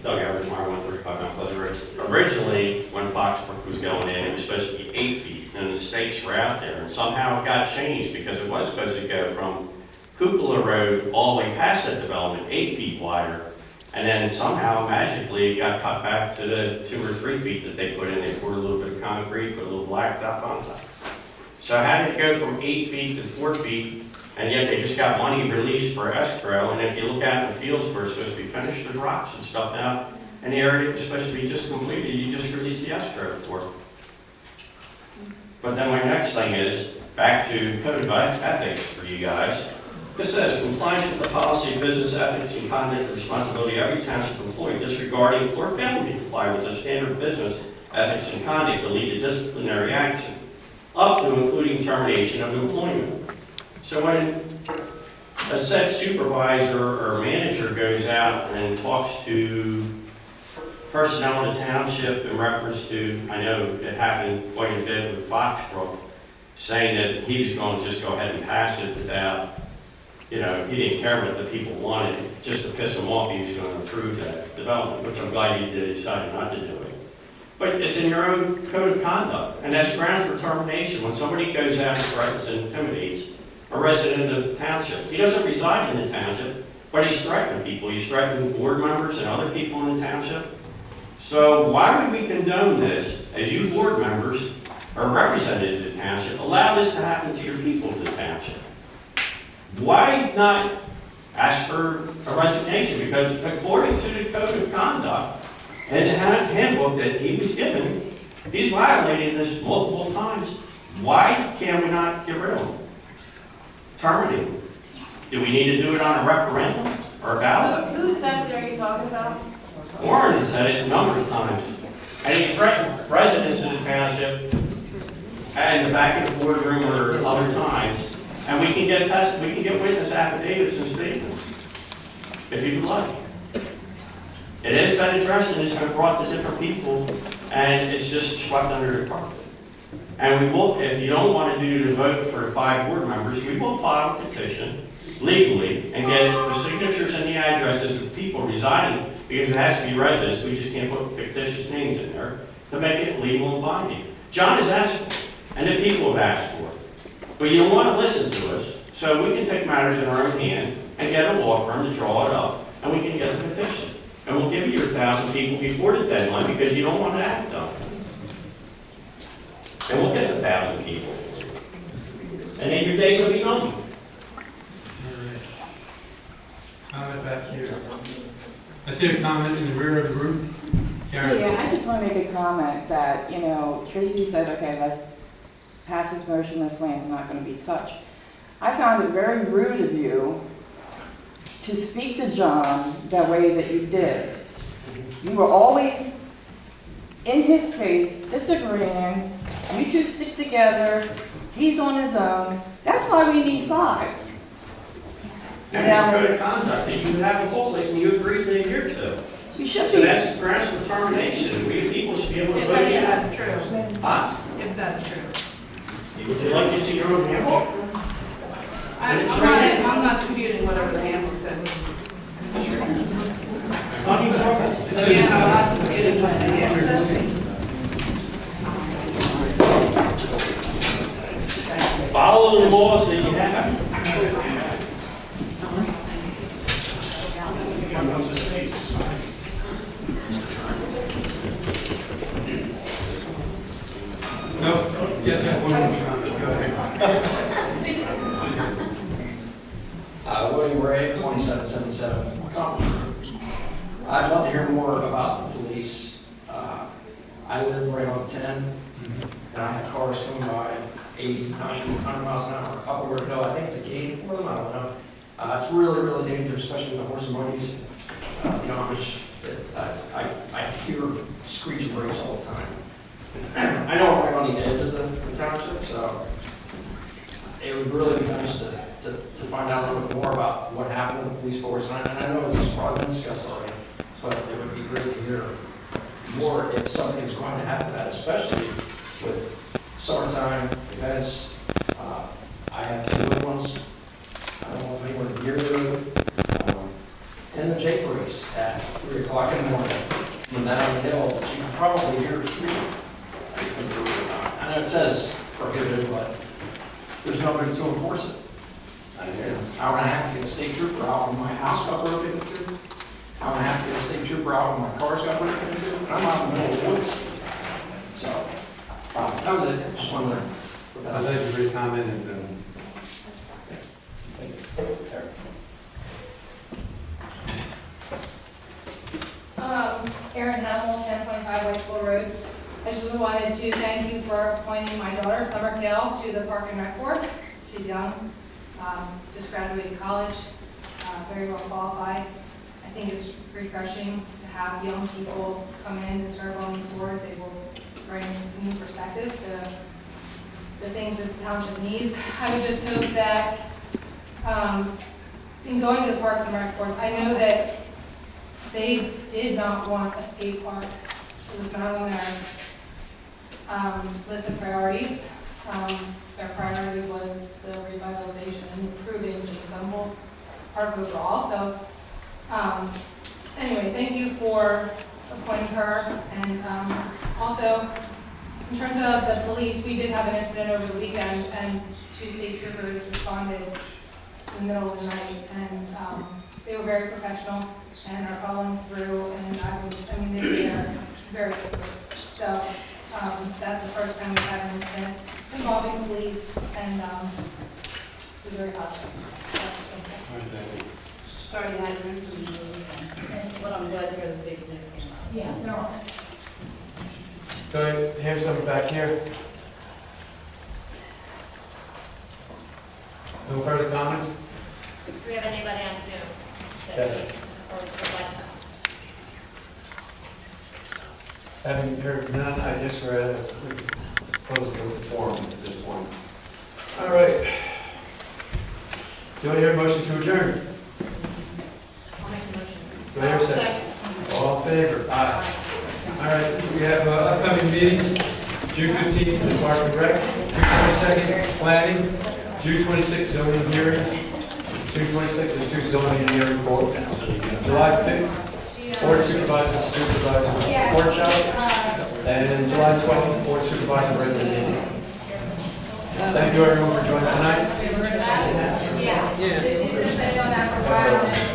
Doug Eversmeyer, 135 Mount Pleasant Road. Originally, when Foxbrook was going in, it was supposed to be 8 feet, and the stakes were out there, and somehow it got changed because it was supposed to go from Cupola Road all the way past that development, 8 feet wider, and then somehow magically it got cut back to the 2 or 3 feet that they put in. They poured a little bit of concrete, put a little blacktop on top. So how did it go from 8 feet to 4 feet? And yet they just got money released for escrow, and if you look out in the fields where it's supposed to be finished, there's rocks and stuff out. And the area that was supposed to be just completed, you just released the escrow for. But then my next thing is, back to code of ethics for you guys. This says, compliance with the policy of business ethics and conduct and responsibility of every township employee disregarding or failing to comply with the standard of business ethics and conduct to lead to disciplinary action, up to including termination of employment. So when a said supervisor or manager goes out and talks to personnel in the township in reference to, I know it happened quite a bit with Foxbrook, saying that he was going to just go ahead and pass it without, he didn't care what the people wanted, just to piss them off, he was going to approve that development, which I'm glad he decided not to do it. But it's in your own code of conduct, and that's grounds for termination. When somebody goes out and threatens and intimidates a resident of the township, he doesn't reside in the township, but he's threatening people. He's threatening board members and other people in the township. So why would we condone this, as you board members or representatives of the township, allow this to happen to your people of the township? Why not ask for a resignation? Because according to the code of conduct and the handbook that he was given, he's violated this multiple times. Why can we not get rid of him? Terminate him? Do we need to do it on a referendum or a ballot? Who exactly are you talking about? Warren has said it a number of times. And he threatened residents of the township and the back of the boardroom or other times. And we can get witness affidavits and statements, if you would like. It has been addressed and it's been brought to different people, and it's just swept under the carpet. And we will, if you don't want to do the vote for the 5 board members, we will file a petition legally and get the signatures and the addresses of people residing, because it has to be residents. We just can't put fictitious names in there to make it legal and binding. John has asked for it, and the people have asked for it. But you don't want to listen to us, so we can take matters in our own hand and get a law firm to draw it up, and we can get a petition. And we'll give you your 1,000 people before the deadline because you don't want to act on it. And we'll get the 1,000 people. And then your days will be numbered. Comment back here. I see a comment in the rear of the group. Karen? Yeah, I just want to make a comment that, Tracy said, okay, let's pass this motion, this land's not going to be touched. I found it very rude of you to speak to John the way that you did. You were always in his face, disagreeing. You two stick together. He's on his own. That's why we need 5. And it's code of conduct that you have a bullet and you agreed to adhere to. You should So be. that's grounds for termination. We the people should be able to vote. If that's true. Huh? If that's true. Would you like to see your own handbook? I'm not disputing whatever the handbook says. Honey, Yeah, I'm not disputing what the handbook says. follow the laws that you have. No? Yes, I have one more comment. Go ahead. William Ray, 2777. I'd love to hear more about the police. I live right on 10, and I have cars coming by 80, 90, 100 miles an hour. A couple were ago, I think it's a gate for them, I don't know. It's really, really dangerous, especially with the horse and buggies. I hear screeching brakes all the time. I know I'm right on the edge of the township, so it would really be nice to find out a little bit more about what happened with the police force. And I know this has probably been discussed already, but it would be great to hear more if something's going to happen to that, especially with summertime events. I have 2 little ones. I don't want anyone to hear them. And the Jake race at 3 o'clock in the morning. From down the hill, you can probably hear it screaming. I know it says prohibited, but there's nobody to enforce it. An hour and a half to get a state trooper out when my house got broken into. Hour and a half to get a state trooper out when my cars got broken into. And I'm out in the middle of the woods. So, that was it. Just wanted to put that I'd out. like to read comment and, Aaron Hamill, 1025 White School Road. I just wanted to thank you for appointing my daughter, Summer Gill, to the Park and Rec Board. She's young, just graduated college, very well qualified. I think it's refreshing to have young people come in and serve on these boards. They will bring a new perspective to the things that the township needs. I would just hope that, in going to the Parks and Rec boards, I know that they did not want a skate park. It was not on their list of priorities. Their priority was the revitalization and improving James Humboldt Park overall. So, anyway, thank you for appointing her. And also, in terms of the police, we did have an incident over the weekend, and 2 state troopers responded in the middle of the night, and they were very professional and are following through. And they were there very quickly. So that's the first time we've had an incident involving police, and it was very positive. Sorry, I had an incident over the weekend, but I'm glad to hear the state police came out. Yeah, they're on. So I have something back here. No further comments? Do we have anybody on Zoom? Yes. Or what? Having heard none, I guess we're close to the forum at this point. All right. Do I hear a motion to adjourn? I'll make a motion. Do I hear a second? All in favor? Aye. All right, we have upcoming meetings, June 15th, the Park and Rec, June 22nd, planning, June 26th, zoning hearing, June 26th is 2 zoning and hearing board, July 5th, board supervisors workshop, and July 12th, board supervisor regular meeting. Thank you everyone for joining tonight. Yeah. Did you just say on that for 5 minutes?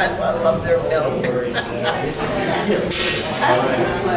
I love their milk. All right.